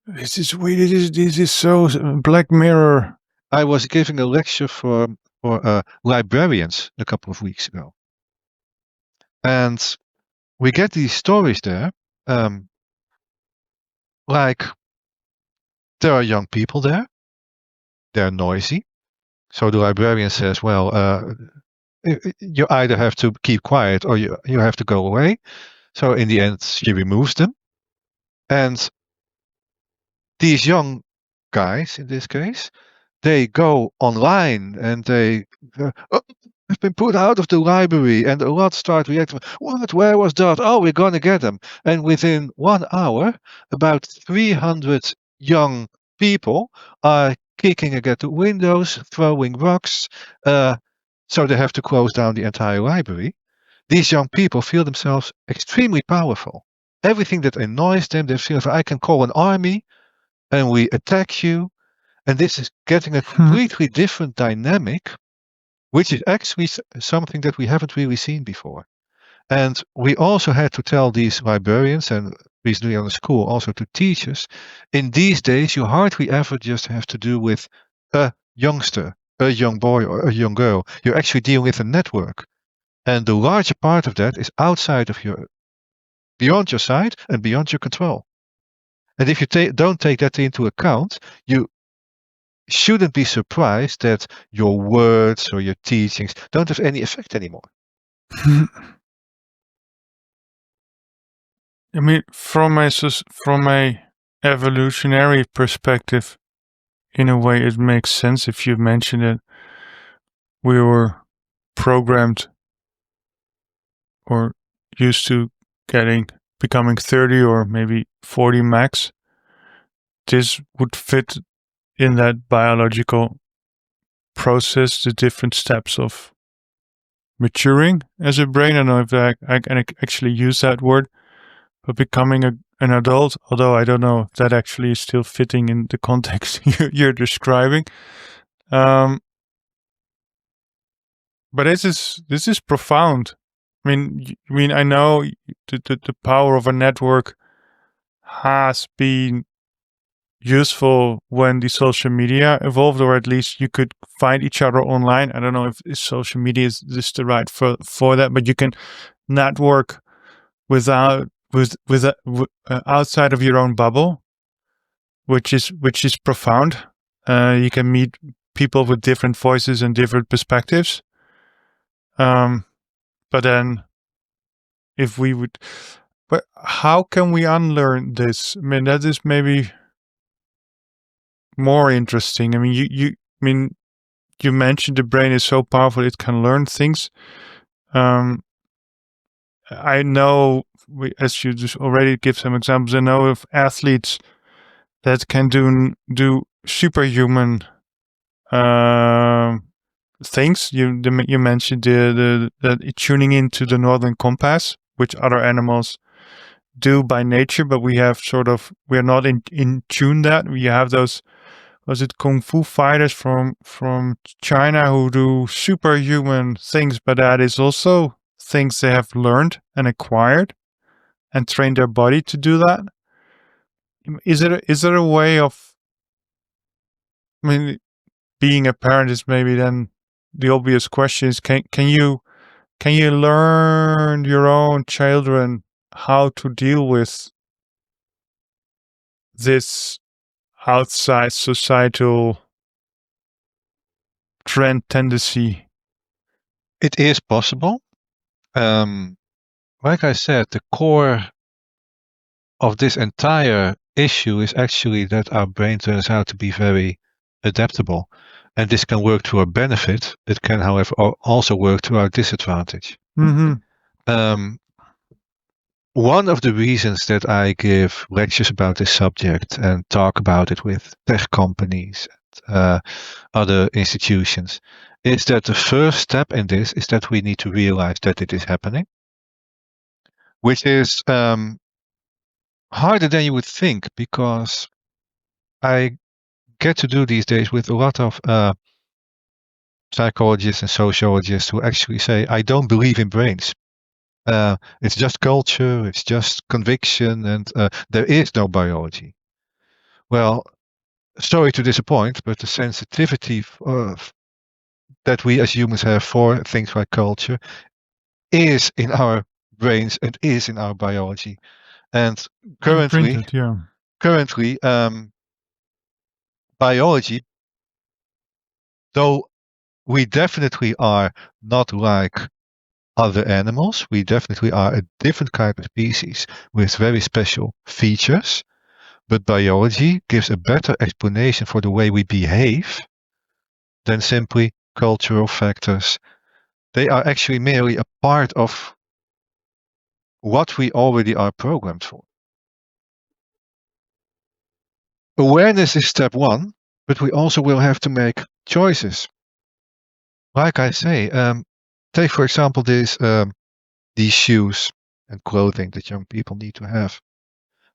This is weird. This is so Black Mirror. I was giving a lecture for librarians a couple of weeks ago, and we get these stories there. Like, there are young people there. They're noisy. So the librarian says, well, you either have to keep quiet or you have to go away. So in the end, she removes them. And these young guys, in this case, they go online and they have been put out of the library, and a lot start reacting. What? Where was that? Oh, we're going to get them. And within 1 hour, about 300 young people are kicking against the windows, throwing rocks. So they have to close down the entire library. These young people feel themselves extremely powerful. Everything that annoys them, they feel, I can call an army and we attack you. And this is getting a completely different dynamic, which is actually something that we haven't really seen before. And we also had to tell these librarians and recently on the school also to teachers, in these days you hardly ever just have to do with a youngster, a young boy or a young girl. You're actually dealing with a network. And the larger part of that is outside of beyond your sight and beyond your control. And if you don't take that into account, you shouldn't be surprised that your words or your teachings don't have any effect anymore. I mean, from a evolutionary perspective, in a way, it makes sense if you mention it. We were programmed or used to becoming 30 or maybe 40 max. This would fit in that biological process, the different steps of maturing as a brain. I don't know if I can actually use that word, but becoming an adult, although I don't know if that actually is still fitting in the context you're describing. But this is profound. I mean, I know the power of a network has been useful when the social media evolved, or at least you could find each other online. I don't know if social media is just the right for that, but you can network outside of your own bubble, which is profound. You can meet people with different voices and different perspectives. But then, but how can we unlearn this? I mean, that is maybe more interesting. I mean, you mentioned the brain is so powerful; it can learn things. I know, as you just already give some examples, I know of athletes that can do superhuman things. You mentioned the tuning into the northern compass, which other animals do by nature, but we are not in tune that. We have those, was it Kung Fu fighters from China who do superhuman things, but that is also things they have learned and acquired and trained their body to do that? Is there a way of, I mean, being a parent is maybe then the obvious question is, can you learn your own children how to deal with this outside societal trend tendency? It is possible. Like I said, the core of this entire issue is actually that our brain turns out to be very adaptable. And this can work to our benefit. It can, however, also work to our disadvantage. Mm-hmm. One of the reasons that I give lectures about this subject and talk about it with tech companies and other institutions is that the first step in this is that we need to realize that it is happening, which is harder than you would think, because I get to do these days with a lot of psychologists and sociologists who actually say, I don't believe in brains. It's just culture, it's just conviction, and there is no biology. Well, sorry to disappoint, but the sensitivity that we as humans have for things like culture is in our brains and is in our biology. And currently, biology, though we definitely are not like other animals, we definitely are a different kind of species with very special features, but biology gives a better explanation for the way we behave than simply cultural factors. They are actually merely a part of what we already are programmed for. Awareness is step one, but we also will have to make choices. Like I say, take for example these shoes and clothing that young people need to have.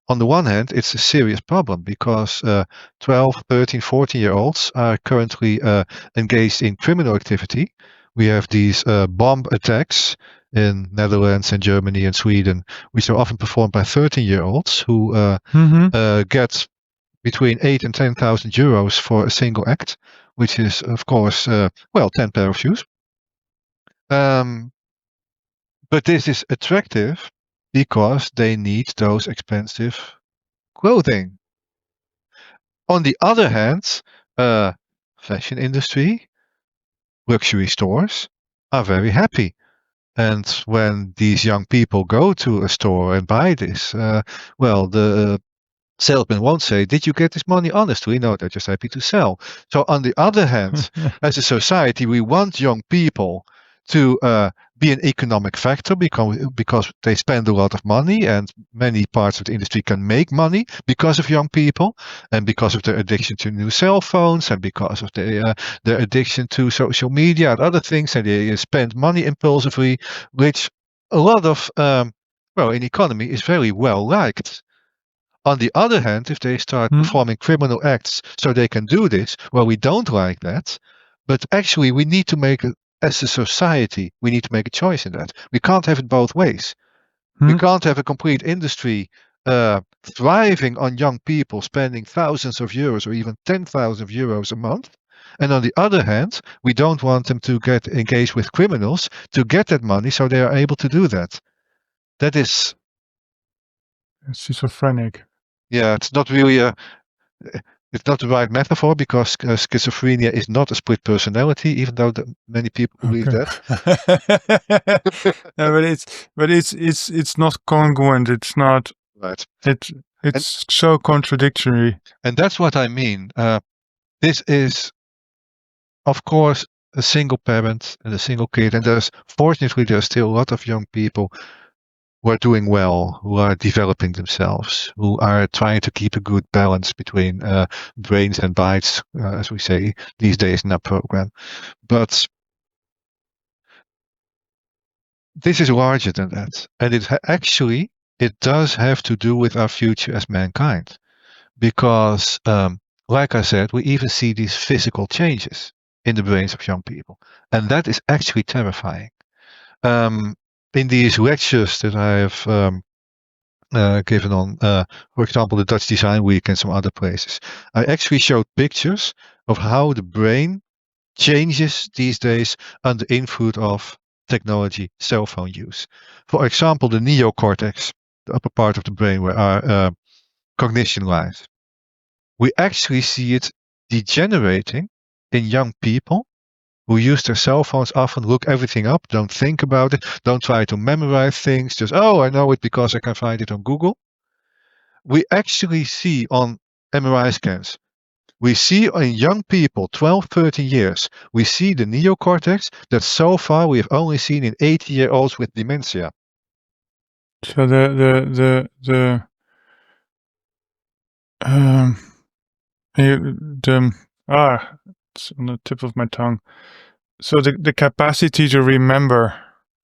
On the one hand, it's a serious problem because 12, 13, 14-year-olds are currently engaged in criminal activity. We have these bomb attacks in Netherlands and Germany and Sweden, which are often performed by 13-year-olds who get between 8 and 10,000 euros for a single act, which is, of course, 10 pair of shoes. But this is attractive because they need those expensive clothing. On the other hand, fashion industry, luxury stores are very happy. And when these young people go to a store and buy this, the salesman won't say, did you get this money honestly? No, they're just happy to sell. So on the other hand, as a society, we want young people to be an economic factor because they spend a lot of money, and many parts of the industry can make money because of young people and because of their addiction to new cell phones and because of their addiction to social media and other things, and they spend money impulsively, which a lot of in economy is very well liked. On the other hand, if they start performing criminal acts so they can do this, well, we don't like that. But actually, we need to make, as a society, we need to make a choice in that. We can't have it both ways. We can't have a complete industry thriving on young people spending thousands of euros or even 10,000 euros a month. And on the other hand, we don't want them to get engaged with criminals to get that money so they are able to do that. That is... It's schizophrenic. Yeah, it's not really it's not the right metaphor because schizophrenia is not a split personality, even though many people believe that. No, but it's not congruent. It's not right. It's so contradictory. And that's what I mean. This is, of course, a single parent and a single kid, and fortunately there's still a lot of young people who are doing well, who are developing themselves, who are trying to keep a good balance between brains and bytes, as we say these days in our program. But this is larger than that. And it does have to do with our future as mankind. Because, like I said, we even see these physical changes in the brains of young people. And that is actually terrifying. in these lectures that I have given on, for example, the Dutch Design Week and some other places, I actually showed pictures of how the brain changes these days under influence of technology, cell phone use. For example, the neocortex, the upper part of the brain where our cognition lies. We actually see it degenerating in young people who use their cell phones, often look everything up, don't think about it, don't try to memorize things, just, oh, I know it because I can find it on Google. We actually see on MRI scans, we see in young people, 12, 13 years, we see the neocortex that so far we have only seen in 80-year-olds with dementia. So it's on the tip of my tongue. So the capacity to remember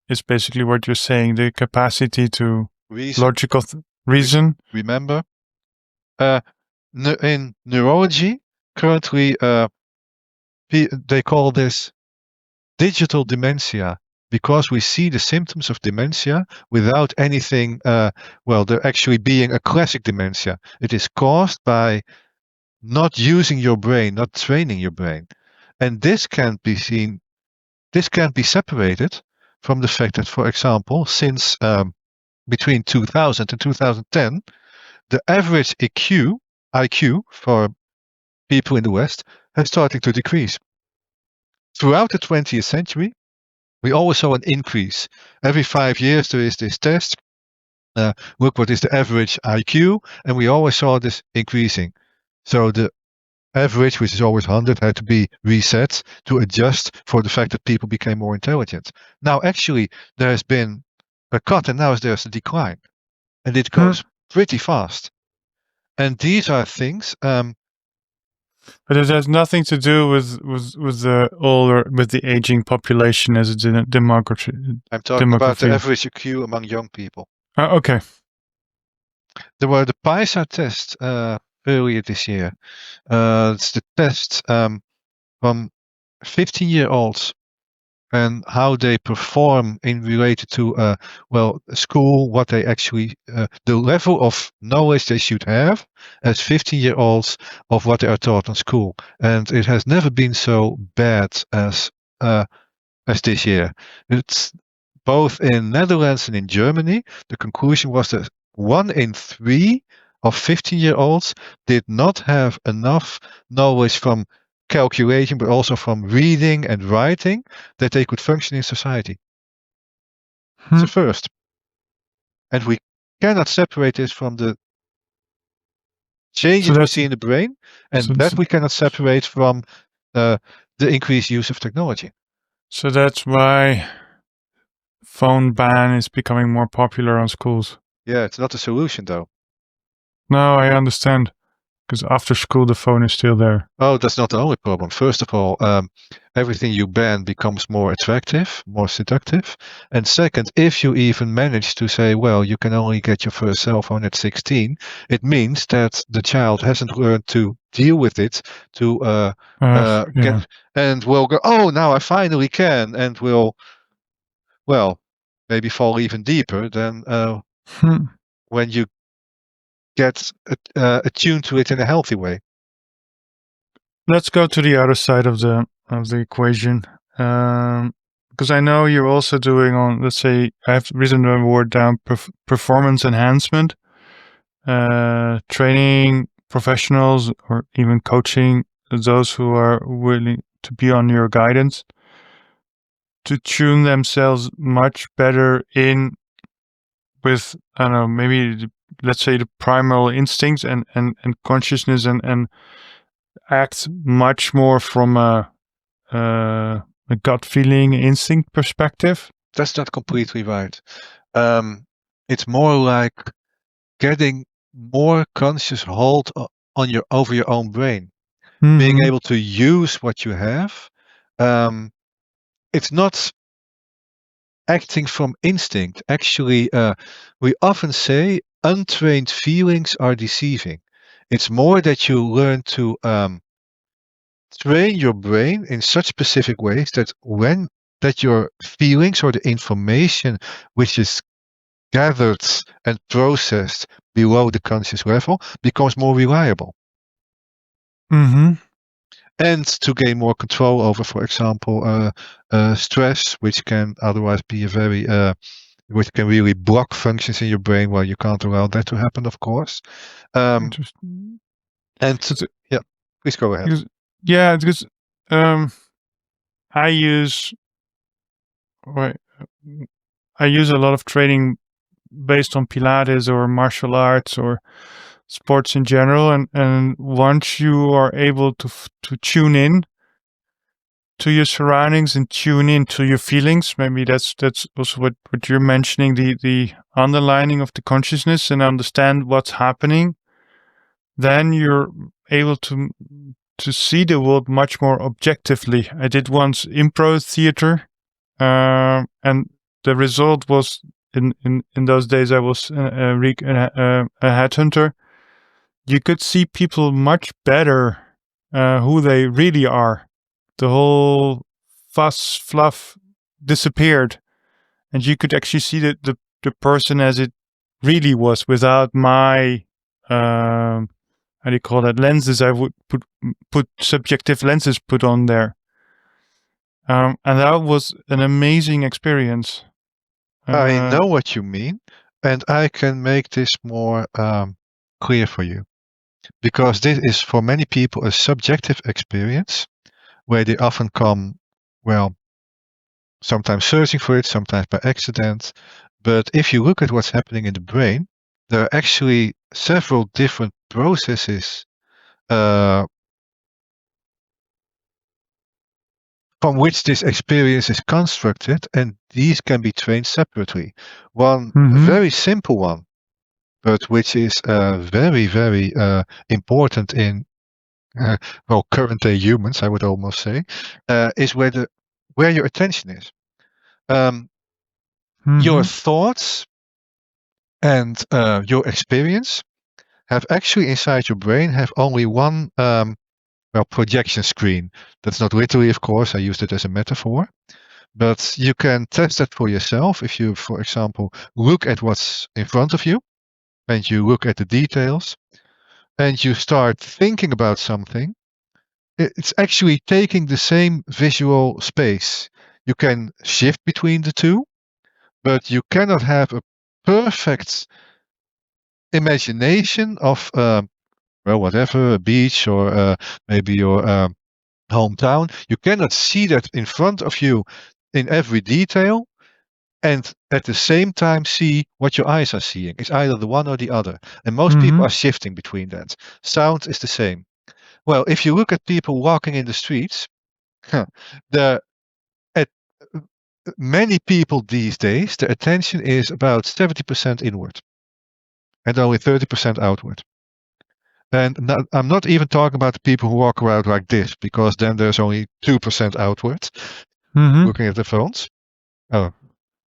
is basically what you're saying. The capacity to logical reason. Remember, in neurology, currently they call this digital dementia, because we see the symptoms of dementia without anything, there actually being a classic dementia. It is caused by not using your brain, not training your brain. And this can't be separated from the fact that, for example, since between 2000 and 2010, the average IQ for people in the West has started to decrease. Throughout the 20th century, we always saw an increase. Every 5 years, there is this test. Look, what is the average IQ? And we always saw this increasing. So the average, which is always 100, had to be reset to adjust for the fact that people became more intelligent. Now, actually, there has been a cut, and now there's a decline. And it goes pretty fast. And these are things. But it has nothing to do with the aging population as a demography. I'm talking about the average IQ among young people. Okay. There were the PISA tests earlier this year. It's the test from 15-year-olds and how they perform in related to school, what they actually the level of knowledge they should have as 15-year-olds of what they are taught in school. And it has never been so bad as this year. It's both in Netherlands and in Germany. The conclusion was that 1 in 3 of 15-year-olds did not have enough knowledge from calculation, but also from reading and writing, that they could function in society. It's a first. And we cannot separate this from the changes we see in the brain, and that we cannot separate from the increased use of technology. So that's why phone ban is becoming more popular on schools. Yeah, it's not a solution, though. No, I understand. Because after school, the phone is still there. Oh, that's not the only problem. First of all, everything you ban becomes more attractive, more seductive. And second, if you even manage to say, well, you can only get your first cell phone at 16, it means that the child hasn't learned to deal with it, to get, and will go, oh, now I finally can, and will, maybe fall even deeper than when you get attuned to it in a healthy way. Let's go to the other side of the equation, because I know you're also doing on, let's say, I've written the word down, performance enhancement, training professionals or even coaching those who are willing to be on your guidance to tune themselves much better in with, I don't know, maybe let's say the primal instincts and consciousness and act much more from a gut feeling instinct perspective. That's not completely right. It's more like getting more conscious hold on over your own brain, being able to use what you have. It's not acting from instinct. Actually, we often say untrained feelings are deceiving. It's more that you learn to train your brain in such specific ways that when that your feelings or the information which is gathered and processed below the conscious level becomes more reliable. Mm-hmm. And to gain more control over, for example, stress, which can otherwise be a very, which can really block functions in your brain. Well, you can't allow that to happen, of course. Interesting. And yeah, please go ahead. Because I use a lot of training based on Pilates or martial arts or sports in general, and once you are able to tune in to your surroundings and tune in to your feelings, maybe that's also what you're mentioning, the underlining of the consciousness, and understand what's happening, then you're able to see the world much more objectively. I did once improv theater, and the result was in those days I was a headhunter. You could see people much better who they really are. The whole fuss fluff disappeared, and you could actually see the person as it really was, without my how do you call that, lenses I would put subjective lenses put on there. And that was an amazing experience. I know what you mean, and I can make this more clear for you. Because this is for many people a subjective experience where they often come, well, sometimes searching for it, sometimes by accident. But if you look at what's happening in the brain, there are actually several different processes from which this experience is constructed, and these can be trained separately. One very simple one, but which is very, very important in current day humans, I would almost say, is where your attention is. Your thoughts and your experience have actually inside your brain have only one projection screen. That's not literally, of course, I used it as a metaphor. But you can test that for yourself if you, for example, look at what's in front of you and you look at the details and you start thinking about something. It's actually taking the same visual space. You can shift between the two, but you cannot have a perfect imagination of, whatever, a beach or maybe your hometown. You cannot see that in front of you in every detail and at the same time see what your eyes are seeing. It's either the one or the other. And most people are shifting between that. Sound is the same. Well, if you look at people walking in the streets, many people these days, the attention is about 70% inward and only 30% outward. And I'm not even talking about the people who walk around like this, because then there's only 2% outward, looking at their phones. Oh,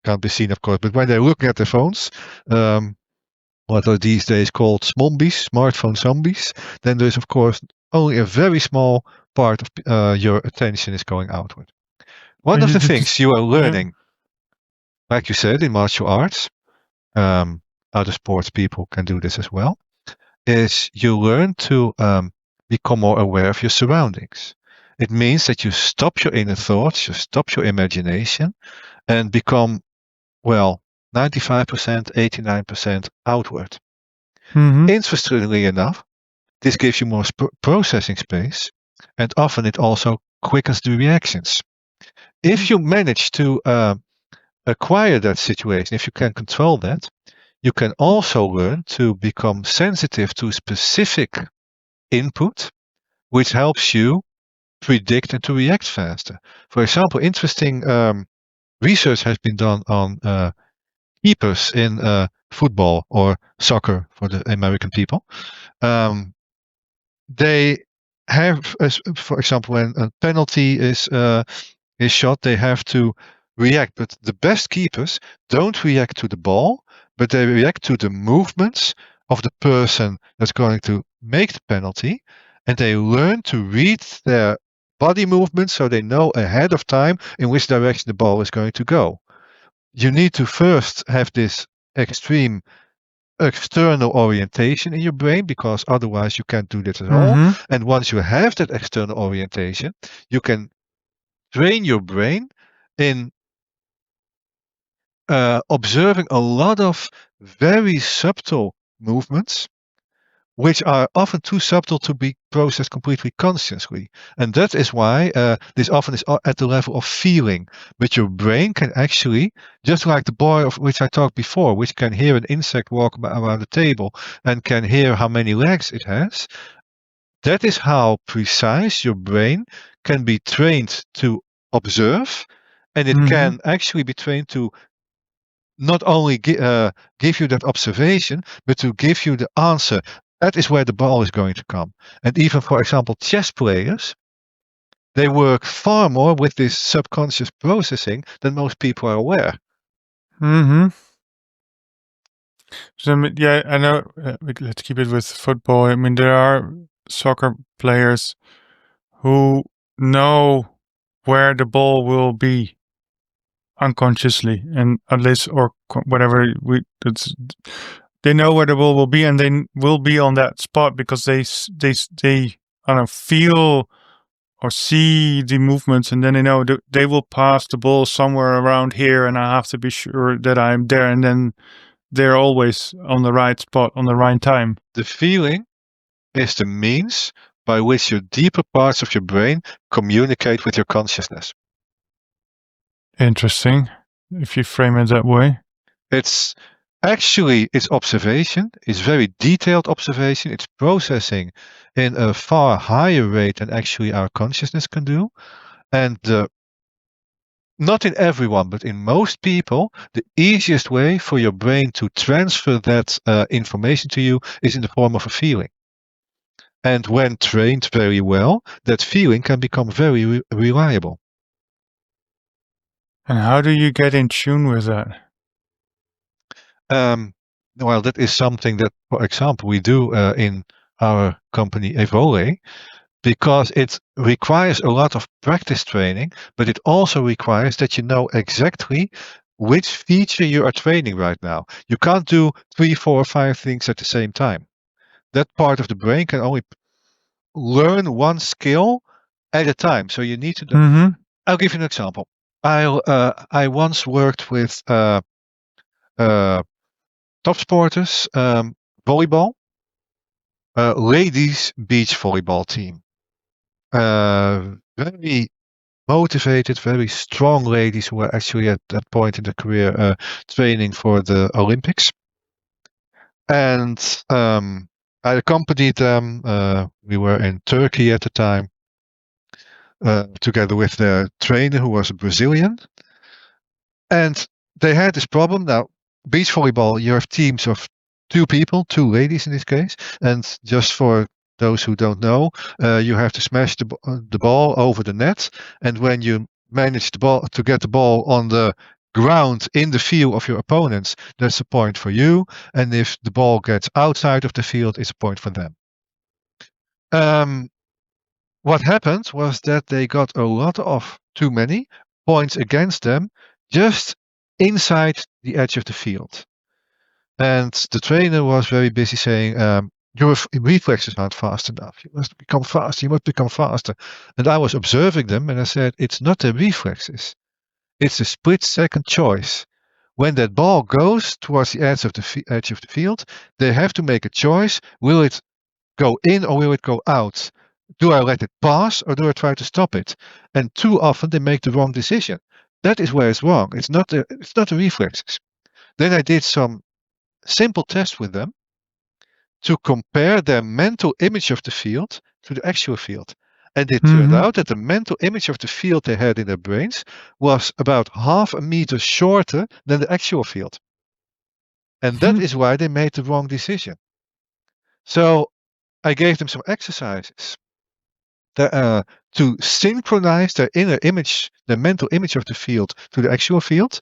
can't be seen, of course, but when they're looking at their phones, what are these days called smombies, smartphone zombies, then there's, of course, only a very small part of your attention is going outward. One of the things you are learning, like you said, in martial arts, other sports people can do this as well, is you learn to become more aware of your surroundings. It means that you stop your inner thoughts, you stop your imagination, and become, 95%, 89% outward. Interestingly enough, this gives you more processing space, and often it also quickens the reactions. If you manage to acquire that situation, if you can control that, you can also learn to become sensitive to specific input, which helps you predict and to react faster. For example, interesting research has been done on keepers in football or soccer for the American people. They have, for example, when a penalty is shot, they have to react. But the best keepers don't react to the ball, but they react to the movements of the person that's going to make the penalty, and they learn to read their body movements so they know ahead of time in which direction the ball is going to go. You need to first have this extreme external orientation in your brain, because otherwise you can't do this at all. And once you have that external orientation, you can train your brain in observing a lot of very subtle movements, which are often too subtle to be processed completely consciously. And that is why this often is at the level of feeling. But your brain can actually, just like the boy of which I talked before, which can hear an insect walk around the table and can hear how many legs it has, that is how precise your brain can be trained to observe. And it can actually be trained to not only give you that observation, but to give you the answer. That is where the ball is going to come. And even, for example, chess players, they work far more with this subconscious processing than most people are aware. So, yeah, I know. Let's keep it with football. I mean, there are soccer players who know where the ball will be unconsciously, and at least, or whatever, they know where the ball will be, and they will be on that spot because they I don't know, feel or see the movements, and then they know they will pass the ball somewhere around here, and I have to be sure that I'm there, and then they're always on the right spot on the right time. The feeling is the means by which your deeper parts of your brain communicate with your consciousness. Interesting, if you frame it that way. It's observation. It's very detailed observation. It's processing in a far higher rate than actually our consciousness can do. And not in everyone, but in most people, the easiest way for your brain to transfer that information to you is in the form of a feeling. And when trained very well, that feeling can become very reliable. And how do you get in tune with that? Well, that is something that, for example, we do in our company Evole, because it requires a lot of practice training, but it also requires that you know exactly which feature you are training right now. You can't do 3, 4, or 5 things at the same time. That part of the brain can only learn one skill at a time. So you need to. I'll give you an example. I once worked with top sporters, volleyball, ladies beach volleyball team. Very motivated, very strong ladies who were actually at that point in their career training for the Olympics. And I accompanied them. We were in Turkey at the time, together with their trainer, who was a Brazilian. And they had this problem. Now, beach volleyball, you have teams of 2 people, 2 ladies in this case. And just for those who don't know, you have to smash the ball over the net. And when you manage to get the ball on the ground in the field of your opponents, that's a point for you. And if the ball gets outside of the field, it's a point for them. What happened was that they got a lot of too many points against them just inside the edge of the field. And the trainer was very busy saying, your reflexes aren't fast enough. You must become faster. You must become faster. And I was observing them, and I said, it's not the reflexes. It's a split-second choice. When that ball goes towards the edge of the field, they have to make a choice. Will it go in or will it go out? Do I let it pass or do I try to stop it? And too often they make the wrong decision. That is where it's wrong. It's not the reflexes. Then I did some simple tests with them to compare their mental image of the field to the actual field. And it turned out that the mental image of the field they had in their brains was about half a meter shorter than the actual field. And that is why they made the wrong decision. So I gave them some exercises to synchronize their inner image, their mental image of the field to the actual field.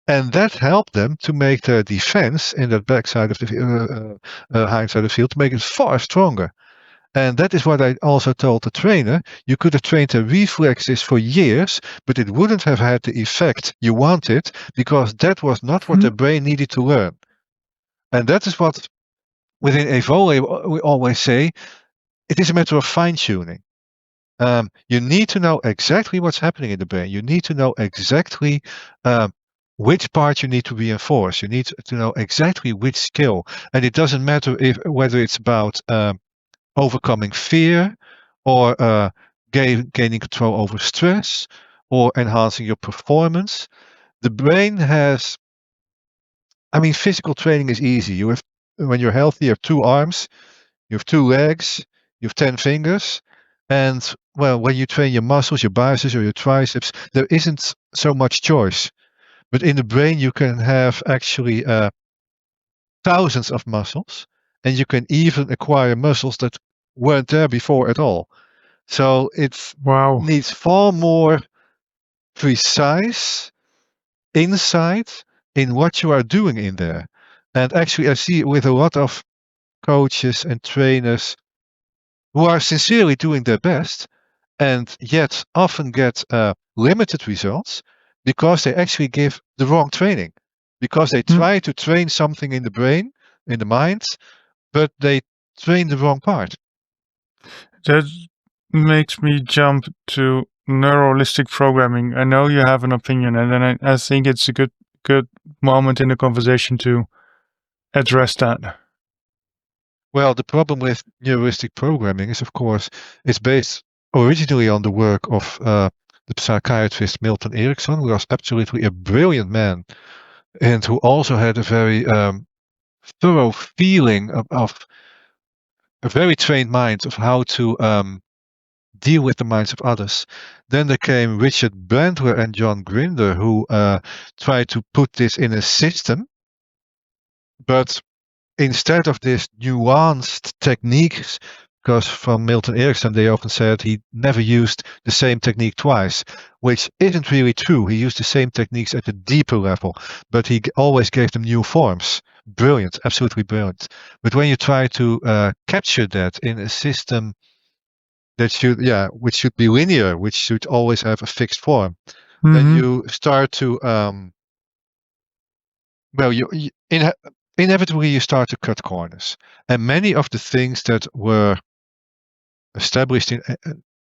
And that helped them to make their defense in that backside of the hind side of the field, to make it far stronger. And that is what I also told the trainer. You could have trained the reflexes for years, but it wouldn't have had the effect you wanted because that was not what the brain needed to learn. And that is what within Evole we always say, it is a matter of fine-tuning. You need to know exactly what's happening in the brain. You need to know exactly which part you need to reinforce. You need to know exactly which skill. And it doesn't matter whether it's about overcoming fear or gaining control over stress or enhancing your performance. The brain has, physical training is easy. When you're healthy, you have 2 arms, you have 2 legs, you have 10 fingers. And well, when you train your muscles, your biceps or your triceps, there isn't so much choice. But in the brain, you can have actually thousands of muscles, and you can even acquire muscles that weren't there before at all. So it Wow. needs far more precise insight in what you are doing in there. And actually, I see with a lot of coaches and trainers who are sincerely doing their best and yet often get limited results because they actually give the wrong training. Because they try to train something in the brain, in the mind, but they train the wrong part. That makes me jump to neuro-linguistic programming. I know you have an opinion, and then I think it's a good moment in the conversation to address that. Well, the problem with neuristic programming is, of course, it's based originally on the work of the psychiatrist Milton Erickson, who was absolutely a brilliant man and who also had a very thorough feeling of a very trained mind of how to deal with the minds of others. Then there came Richard Bandler and John Grinder, who tried to put this in a system, but instead of this nuanced techniques, because from Milton Erickson, they often said he never used the same technique twice, which isn't really true. He used the same techniques at a deeper level, but he always gave them new forms. Brilliant, absolutely brilliant. But when you try to capture that in a system that which should be linear, which should always have a fixed form, then you start to, inevitably you start to cut corners. And many of the things that were established in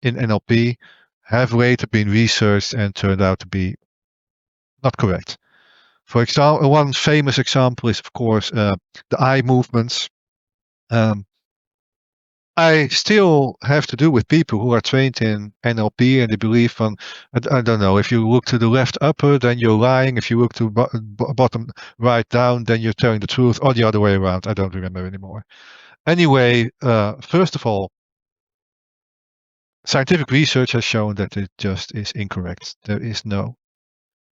NLP have later been researched and turned out to be not correct. For example, one famous example is, of course, the eye movements. I still have to do with people who are trained in NLP and they believe I don't know, if you look to the left upper, then you're lying. If you look to bottom right down, then you're telling the truth, or the other way around. I don't remember anymore. Anyway, first of all, scientific research has shown that it just is incorrect. There is no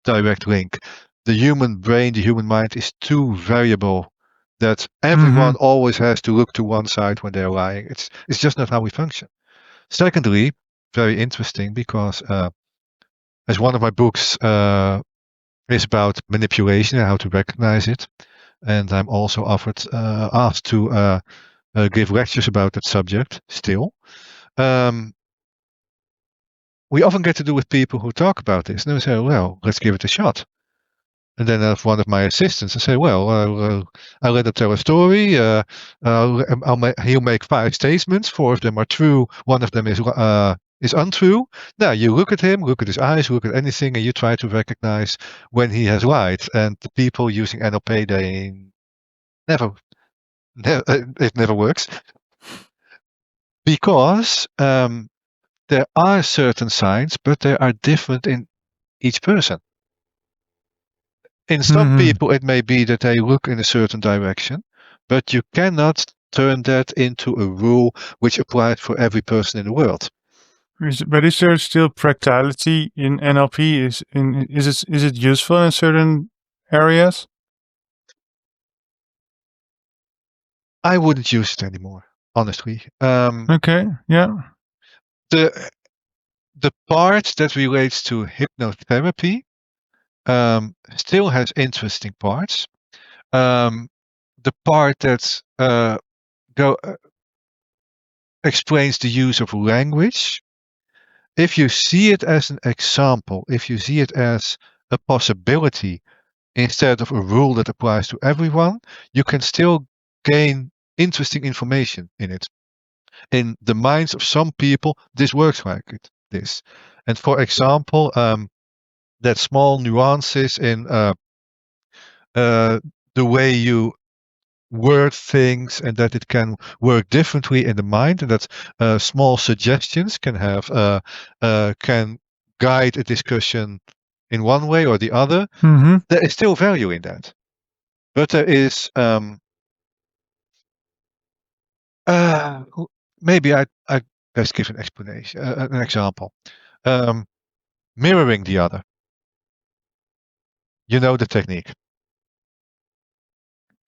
direct link. The human brain, the human mind is too variable that everyone always has to look to one side when they're lying. It's just not how we function. Secondly, very interesting because as one of my books is about manipulation and how to recognize it, and I'm also asked to give lectures about that subject still. We often get to do with people who talk about this, and they say, well, let's give it a shot. And then I have one of my assistants and say, well, I'll let him tell a story. He'll make 5 statements. 4 of them are true. 1 of them is untrue. Now you look at him, look at his eyes, look at anything, and you try to recognize when he has lied. And the people using NLP, they it never works. Because there are certain signs, but they are different in each person. In some people, it may be that they look in a certain direction, but you cannot turn that into a rule which applies for every person in the world. But is there still practicality in NLP? Is it useful in certain areas? I wouldn't use it anymore, honestly. Okay, yeah. The part that relates to hypnotherapy still has interesting parts. The part that's explains the use of language. If you see it as an example, if you see it as a possibility instead of a rule that applies to everyone, you can still gain interesting information in it. In the minds of some people, this works like this. And for example, that small nuances in the way you word things, and that it can work differently in the mind, and that small suggestions can have can guide a discussion in one way or the other. Mm-hmm. There is still value in that, but there is maybe I let's give an explanation, an example. Mirroring the other. You know the technique.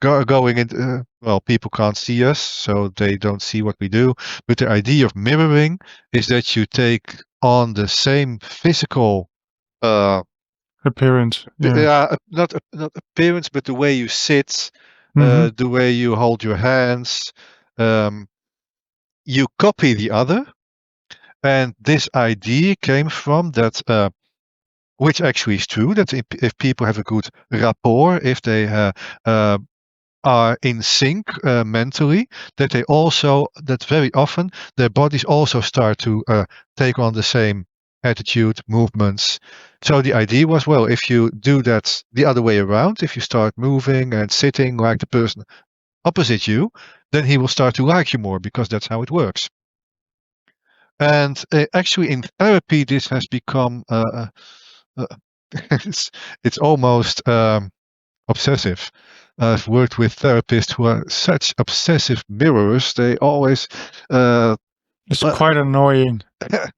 Going into well, people can't see us, so they don't see what we do. But the idea of mirroring is that you take on the same physical appearance. Not appearance, but the way you sit, Mm-hmm. the way you hold your hands. You copy the other, and this idea came from that, which actually is true. That if people have a good rapport, if they are in sync mentally, that very often their bodies also start to take on the same attitude, movements. So the idea was, well, if you do that the other way around, if you start moving and sitting like the person opposite you, then he will start to like you more, because that's how it works. And actually in therapy, this has become it's almost obsessive. I've worked with therapists who are such obsessive mirrors. They always it's quite annoying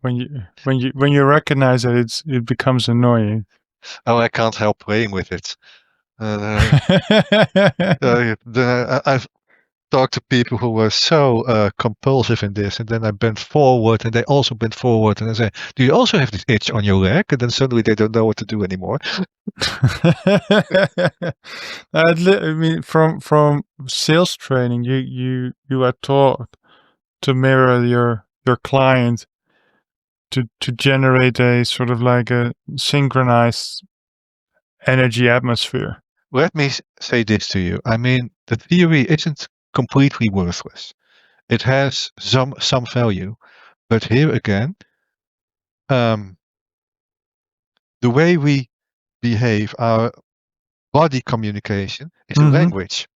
when you recognize that it becomes annoying. Oh, I can't help playing with it. I've talked to people who were so compulsive in this, and then I bent forward, and they also bent forward, and I say, "Do you also have this itch on your leg?" And then suddenly they don't know what to do anymore. I mean, from sales training, you are taught to mirror your client to generate a sort of like a synchronized energy atmosphere. Let me say this to you. I mean, the theory isn't completely worthless. It has some value, but here again, the way we behave, our body communication is a language.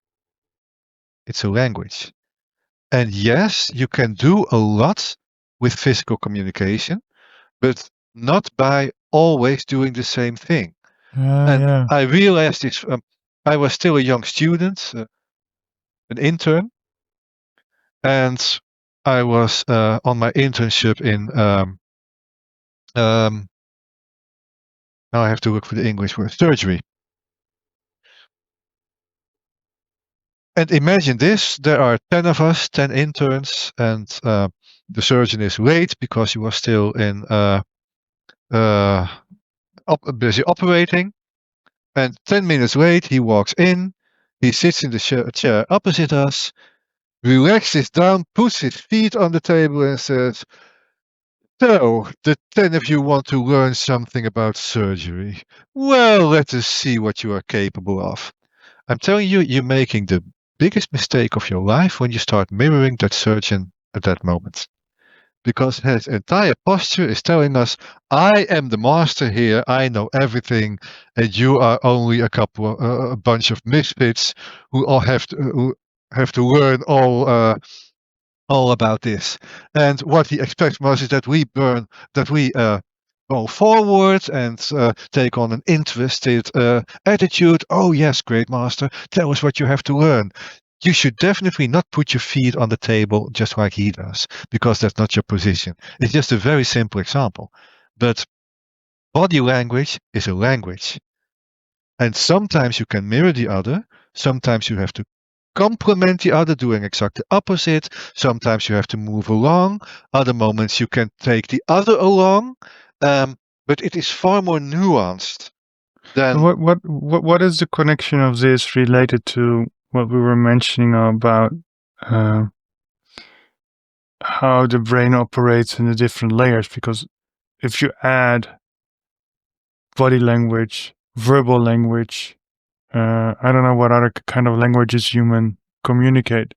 It's a language. And yes, you can do a lot with physical communication, but not by always doing the same thing. And I realized this. I was still a young student, an intern, and I was on my internship in. Now I have to look for the English word: surgery. And imagine this: there are 10 of us, 10 interns, and the surgeon is late because he was still in busy operating. And 10 minutes late, he walks in, he sits in the chair opposite us, relaxes down, puts his feet on the table, and says, "So, the 10 of you want to learn something about surgery. Well, let us see what you are capable of." I'm telling you, you're making the biggest mistake of your life when you start mirroring that surgeon at that moment. Because his entire posture is telling us, "I am the master here, I know everything, and you are only a bunch of misfits who all have to learn all about this." And what he expects most is that we go forward and take on an interested attitude. "Oh yes, great master, tell us what you have to learn." You should definitely not put your feet on the table just like he does, because that's not your position. It's just a very simple example. But body language is a language. And sometimes you can mirror the other. Sometimes you have to complement the other, doing exactly the opposite. Sometimes you have to move along. Other moments you can take the other along. But it is far more nuanced than... What is the connection of this related to what we were mentioning about how the brain operates in the different layers, because if you add body language, verbal language, I don't know what other kind of languages human communicate.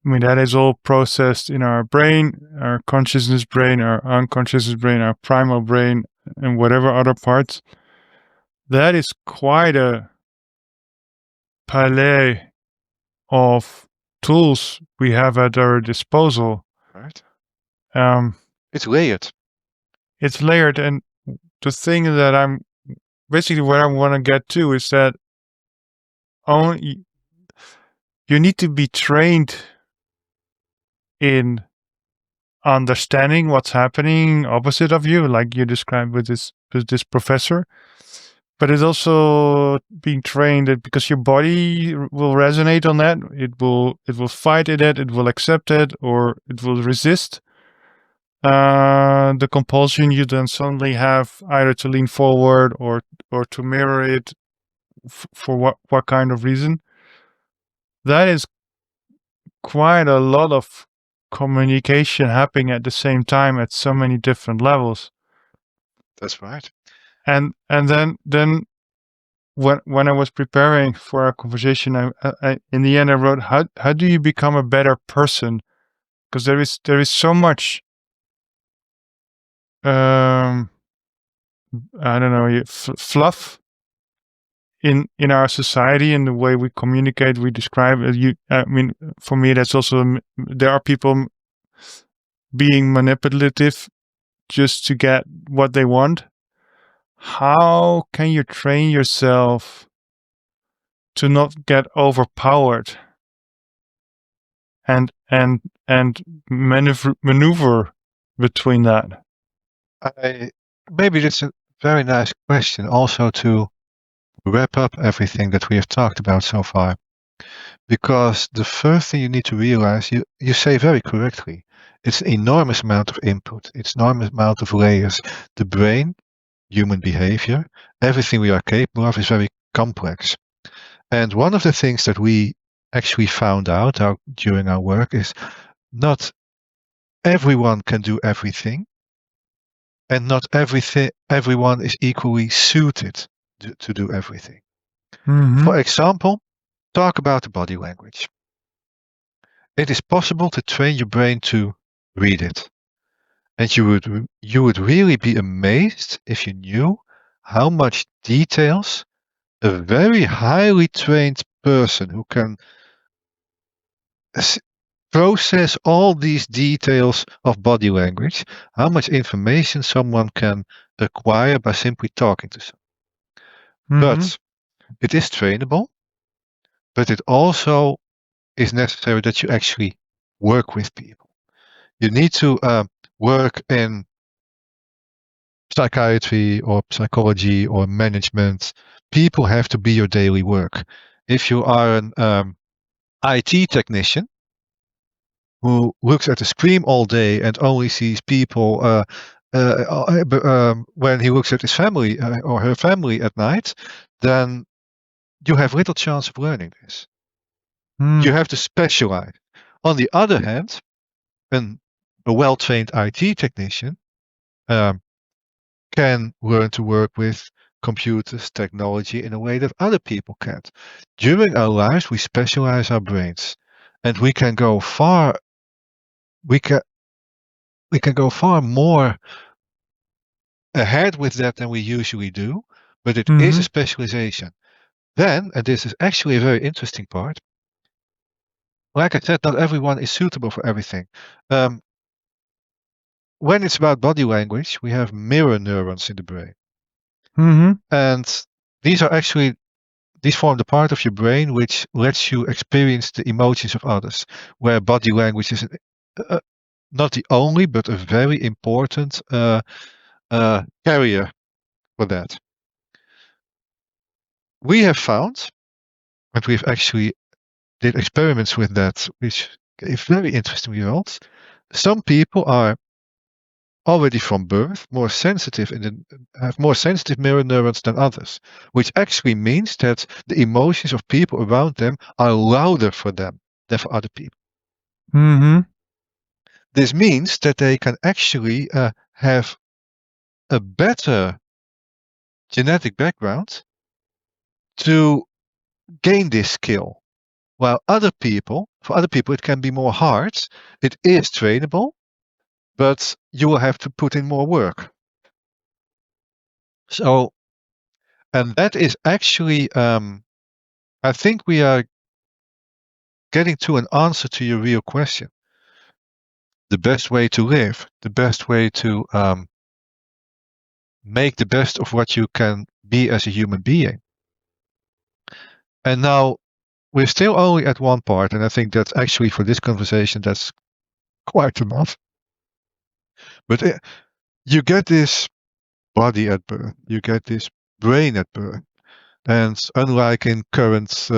I mean, that is all processed in our brain, our consciousness brain, our unconscious brain, our primal brain, and whatever other parts. That is quite a palette of tools we have at our disposal. Right. Um, It's layered. It's layered, and the thing that I'm basically what I want to get to is that only you need to be trained in understanding what's happening opposite of you, like you described with this professor. But it's also being trained that because your body will resonate on that, it will fight it, it will accept it, or it will resist the compulsion you then suddenly have either to lean forward or to mirror it for what kind of reason. That is quite a lot of communication happening at the same time at so many different levels. That's right. And then when I was preparing for our conversation, I in the end I wrote, how do you become a better person? Because there is so much I don't know, fluff in our society and the way we communicate, we describe it. I mean, for me, that's also, there are people being manipulative just to get what they want. How can you train yourself to not get overpowered and maneuver between that? Maybe that's a very nice question also to wrap up everything that we have talked about so far. Because the first thing you need to realize, you say very correctly, it's an enormous amount of input. It's an enormous amount of layers. The brain, human behavior, everything we are capable of is very complex. And one of the things that we actually found out during our work is not everyone can do everything, and not everyone is equally suited to do everything. Mm-hmm. For example, talk about the body language. It is possible to train your brain to read it. And you would really be amazed if you knew how much details a very highly trained person who can process all these details of body language, how much information someone can acquire by simply talking to someone. Mm-hmm. But it is trainable, but it also is necessary that you actually work with people. You need to work in psychiatry or psychology or management. People have to be your daily work. If you are an IT technician who looks at a screen all day and only sees people when he looks at his family or her family at night, then you have little chance of learning this. You have to specialize. On the other hand, a well-trained IT technician can learn to work with computers, technology in a way that other people can't. During our lives, we specialize our brains, and we can go far. We can go far more ahead with that than we usually do, but it is a specialization. Then, and this is actually a very interesting part, like I said, not everyone is suitable for everything. When it's about body language, we have mirror neurons in the brain. And these form the part of your brain which lets you experience the emotions of others, where body language is not the only, but a very important carrier for that. We have found, and we've actually did experiments with that, which gave very interesting results. Some people are already from birth more sensitive have more sensitive mirror neurons than others, which actually means that the emotions of people around them are louder for them than for other people. This means that they can actually have a better genetic background to gain this skill. While for other people, it can be more hard. It is trainable, but you will have to put in more work. So, and that is actually, I think we are getting to an answer to your real question. The best way to live, the best way to make the best of what you can be as a human being. And now we're still only at one part, and I think that's actually for this conversation, that's quite enough. But you get this body at birth, you get this brain at birth. And unlike in current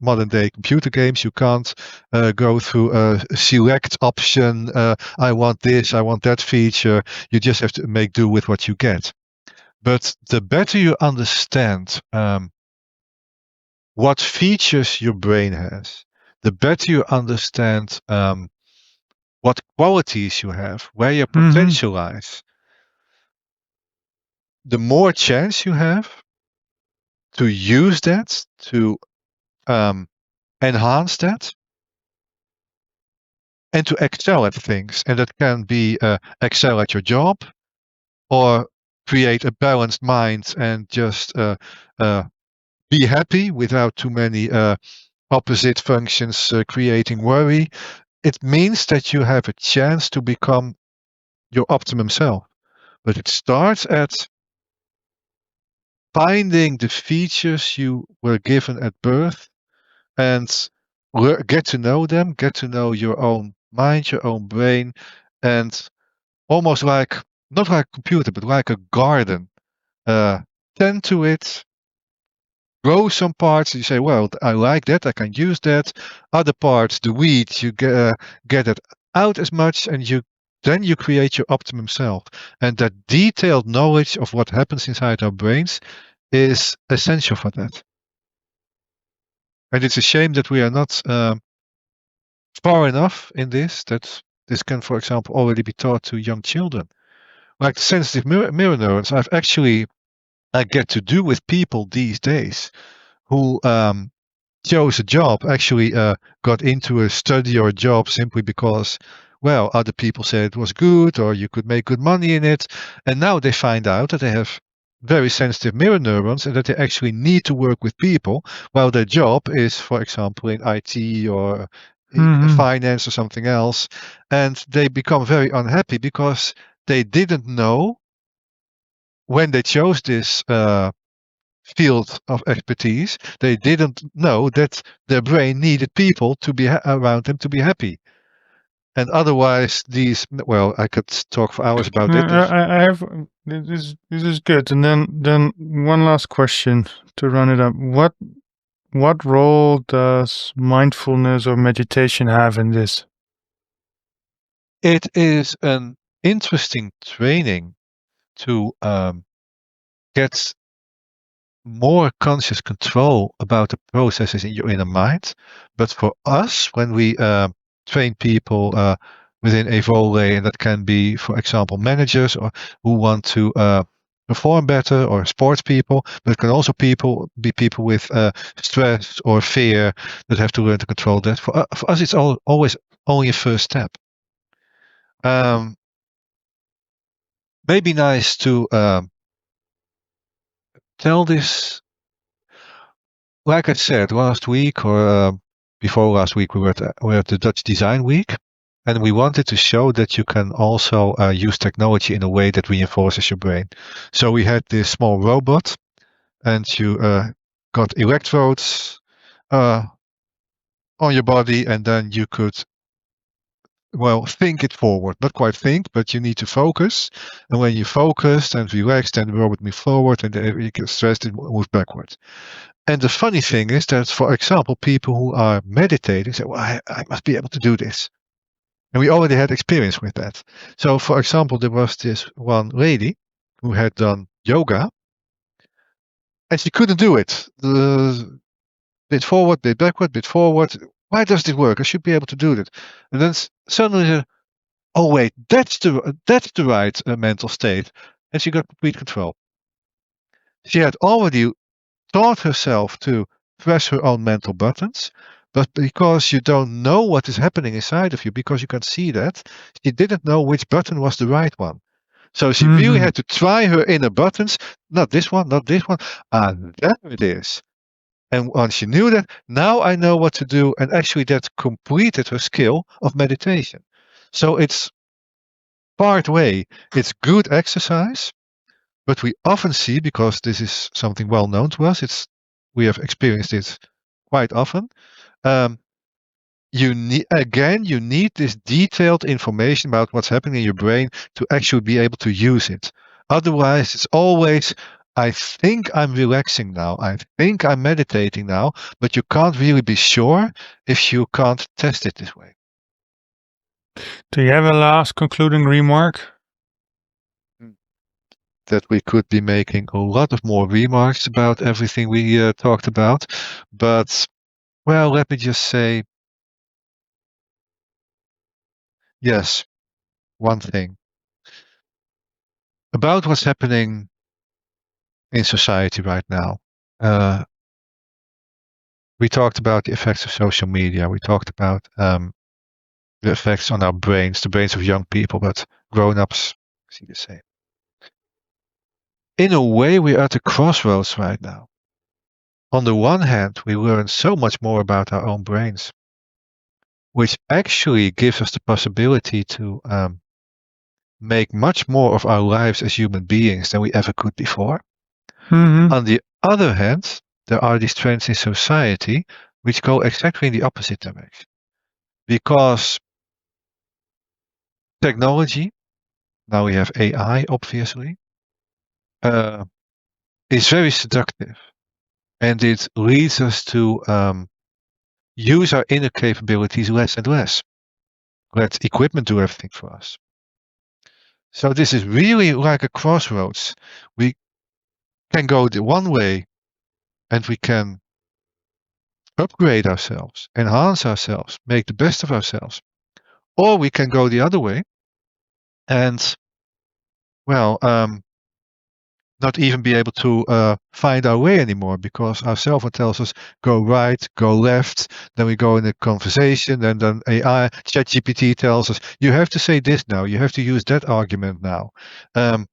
modern day computer games, you can't go through a select option. I want this, I want that feature. You just have to make do with what you get. But the better you understand what features your brain has, the better you understand what qualities you have, where your potential lies, the more chance you have to use that, to enhance that, and to excel at things. And that can be excel at your job, or create a balanced mind and just be happy without too many opposite functions creating worry. It means that you have a chance to become your optimum self. But it starts at finding the features you were given at birth and get to know them, get to know your own mind, your own brain, and almost like, not like a computer, but like a garden. Tend to it, grow some parts. You say, well, I like that, I can use that. Other parts, the weeds, you get it out as much, and then you create your optimum self. And that detailed knowledge of what happens inside our brains is essential for that. And it's a shame that we are not far enough in this, that this can, for example, already be taught to young children. Like the sensitive mirror neurons, I get to do with people these days who chose a job, actually got into a study or a job simply because, well, other people said it was good or you could make good money in it. And now they find out that they have very sensitive mirror neurons and that they actually need to work with people, while their job is, for example, in IT or in finance or something else. And they become very unhappy because they didn't know when they chose this field of expertise, they didn't know that their brain needed people to be around them to be happy. And otherwise, well, I could talk for hours about it. I have this is good. And then one last question to run it up. What role does mindfulness or meditation have in this? It is an interesting training to get more conscious control about the processes in your inner mind. But for us, when we train people within Evole, and that can be, for example, managers or who want to perform better, or sports people, but it can also be people with stress or fear that have to learn to control that. For us, it's always only a first step. Maybe nice to tell this. Like I said, last week or before last week, we were at the Dutch Design Week, and we wanted to show that you can also use technology in a way that reinforces your brain. So we had this small robot, and you got electrodes on your body, and then you could, well, think it forward. Not quite think, but you need to focus. And when you focused and relaxed, then the robot moved forward, and if you get stressed, it moves backwards. And the funny thing is that, for example, people who are meditating say, well, I must be able to do this. And we already had experience with that. So, for example, there was this one lady who had done yoga, and she couldn't do it. Bit forward, bit backward, bit forward. Why does it work? I should be able to do that. And then suddenly, oh wait, that's the right mental state, and she got complete control. She had already taught herself to press her own mental buttons, but because you don't know what is happening inside of you, because you can't see that, she didn't know which button was the right one. So she really had to try her inner buttons. Not this one, not this one. Ah, there it is. And once she knew that, now I know what to do. And actually, that completed her skill of meditation. So it's part way. It's good exercise, but we often see, because this is something well known to us, we have experienced it quite often. You need this detailed information about what's happening in your brain to actually be able to use it. Otherwise, it's always, I think I'm relaxing now. I think I'm meditating now, but you can't really be sure if you can't test it this way. Do you have a last concluding remark? That we could be making a lot of more remarks about everything we talked about. But, well, let me just say, yes, one thing. About what's happening in society right now. We talked about the effects of social media. We talked about the effects on our brains, the brains of young people, but grown-ups see the same. In a way, we're at a crossroads right now. On the one hand, we learn so much more about our own brains, which actually gives us the possibility to make much more of our lives as human beings than we ever could before. On the other hand, there are these trends in society which go exactly in the opposite direction. Because technology, now we have AI, obviously, is very seductive. And it leads us to use our inner capabilities less and less. Let equipment do everything for us. So this is really like a crossroads. We can go the one way and we can upgrade ourselves, enhance ourselves, make the best of ourselves. Or we can go the other way and, well, not even be able to find our way anymore, because our cell phone tells us go right, go left. Then we go in a conversation, and then AI, ChatGPT tells us you have to say this now, you have to use that argument now. And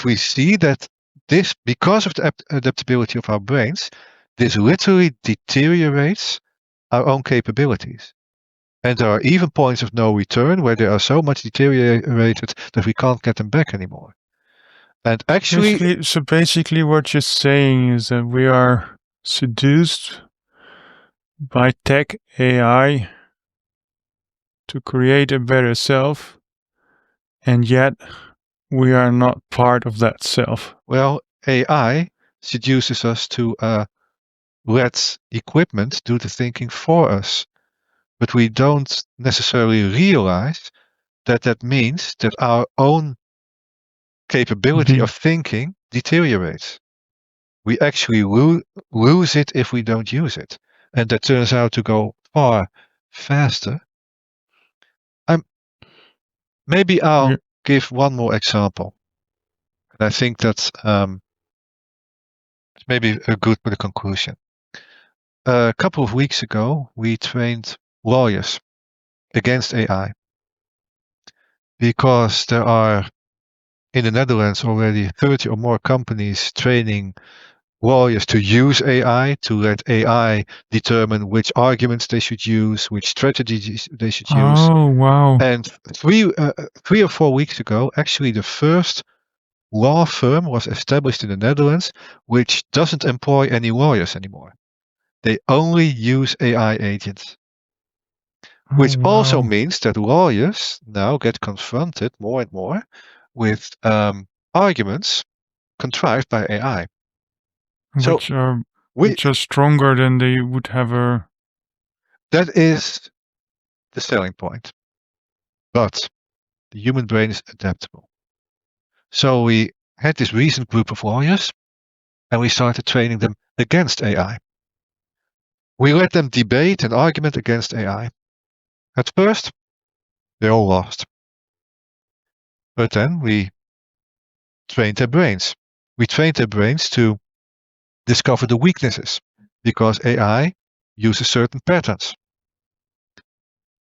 we see that this, because of the adaptability of our brains, this literally deteriorates our own capabilities. And there are even points of no return where they are so much deteriorated that we can't get them back anymore. And actually, basically what you're saying is that we are seduced by tech AI to create a better self, and yet we are not part of that self. Well, AI seduces us to let equipment do the thinking for us. But we don't necessarily realize that that means that our own capability of thinking deteriorates. We actually lose it if we don't use it. And that turns out to go far faster. Maybe I'll give one more example. And I think that's maybe a good for the conclusion. A couple of weeks ago, we trained lawyers against AI. Because there are in the Netherlands already 30 or more companies training lawyers to use AI, to let AI determine which arguments they should use, which strategies they should use. Oh, wow. And 3 or 4 weeks ago, actually the first law firm was established in the Netherlands, which doesn't employ any lawyers anymore. They only use AI agents. Which also means that lawyers now get confronted more and more with arguments contrived by AI. Which are stronger than they would ever. That is the selling point. But the human brain is adaptable. So we had this recent group of lawyers, and we started training them against AI. We let them debate and argument against AI. At first, They're all lost. But then we trained their brains. We trained their brains to discover the weaknesses because AI uses certain patterns.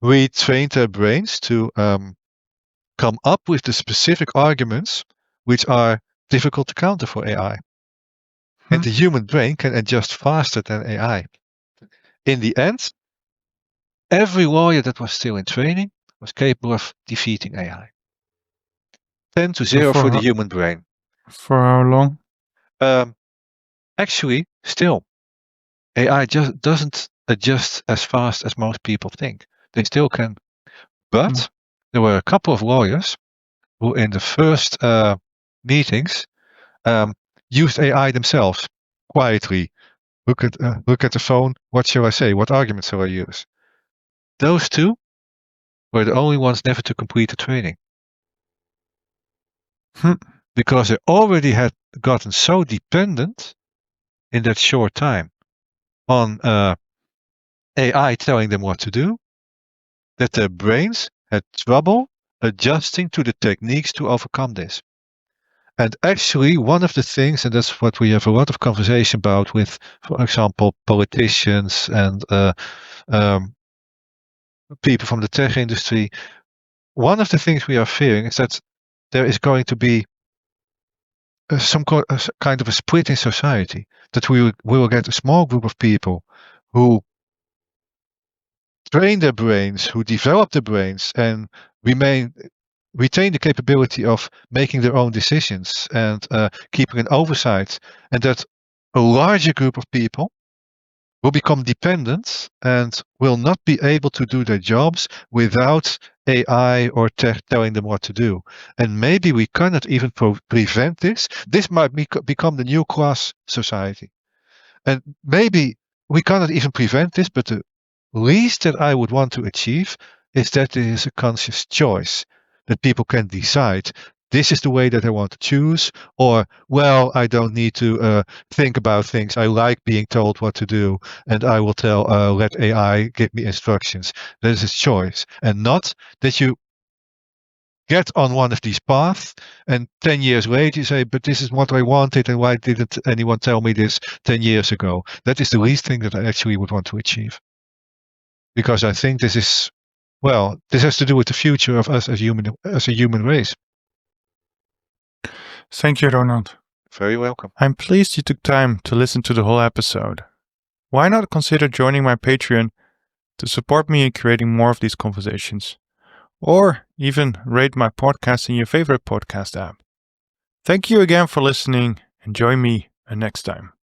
We trained their brains to come up with the specific arguments which are difficult to counter for AI. And the human brain can adjust faster than AI. In the end, every lawyer that was still in training was capable of defeating AI. 10-0 for the human brain. For how long? Actually, still, AI just doesn't adjust as fast as most people think. They still can. But there were a couple of lawyers who in the first meetings used AI themselves quietly. Look at the phone. What shall I say? What argument shall I use? Those two were the only ones never to complete the training. Because they already had gotten so dependent in that short time on AI telling them what to do that their brains had trouble adjusting to the techniques to overcome this. And actually, one of the things, and that's what we have a lot of conversation about with, for example, politicians and people from the tech industry, one of the things we are fearing is that there is going to be some kind of a split in society, that we will get a small group of people who train their brains, who develop their brains, and retain the capability of making their own decisions and keeping an oversight, and that a larger group of people will become dependent and will not be able to do their jobs without AI or tech telling them what to do. And maybe we cannot even prevent this. This might become the new class society. And maybe we cannot even prevent this, but the least that I would want to achieve is that there is a conscious choice, that people can decide this is the way that I want to choose, or, well, I don't need to think about things. I like being told what to do, and I will let AI give me instructions. That is a choice, and not that you get on one of these paths and 10 years later you say, but this is what I wanted, and why didn't anyone tell me this 10 years ago? That is the least thing that I actually would want to achieve. Because I think this is, well, this has to do with the future of us as a human race. Thank you, Ronald. Very welcome. I'm pleased you took time to listen to the whole episode. Why not consider joining my Patreon to support me in creating more of these conversations? Or even rate my podcast in your favorite podcast app. Thank you again for listening, and join me next time.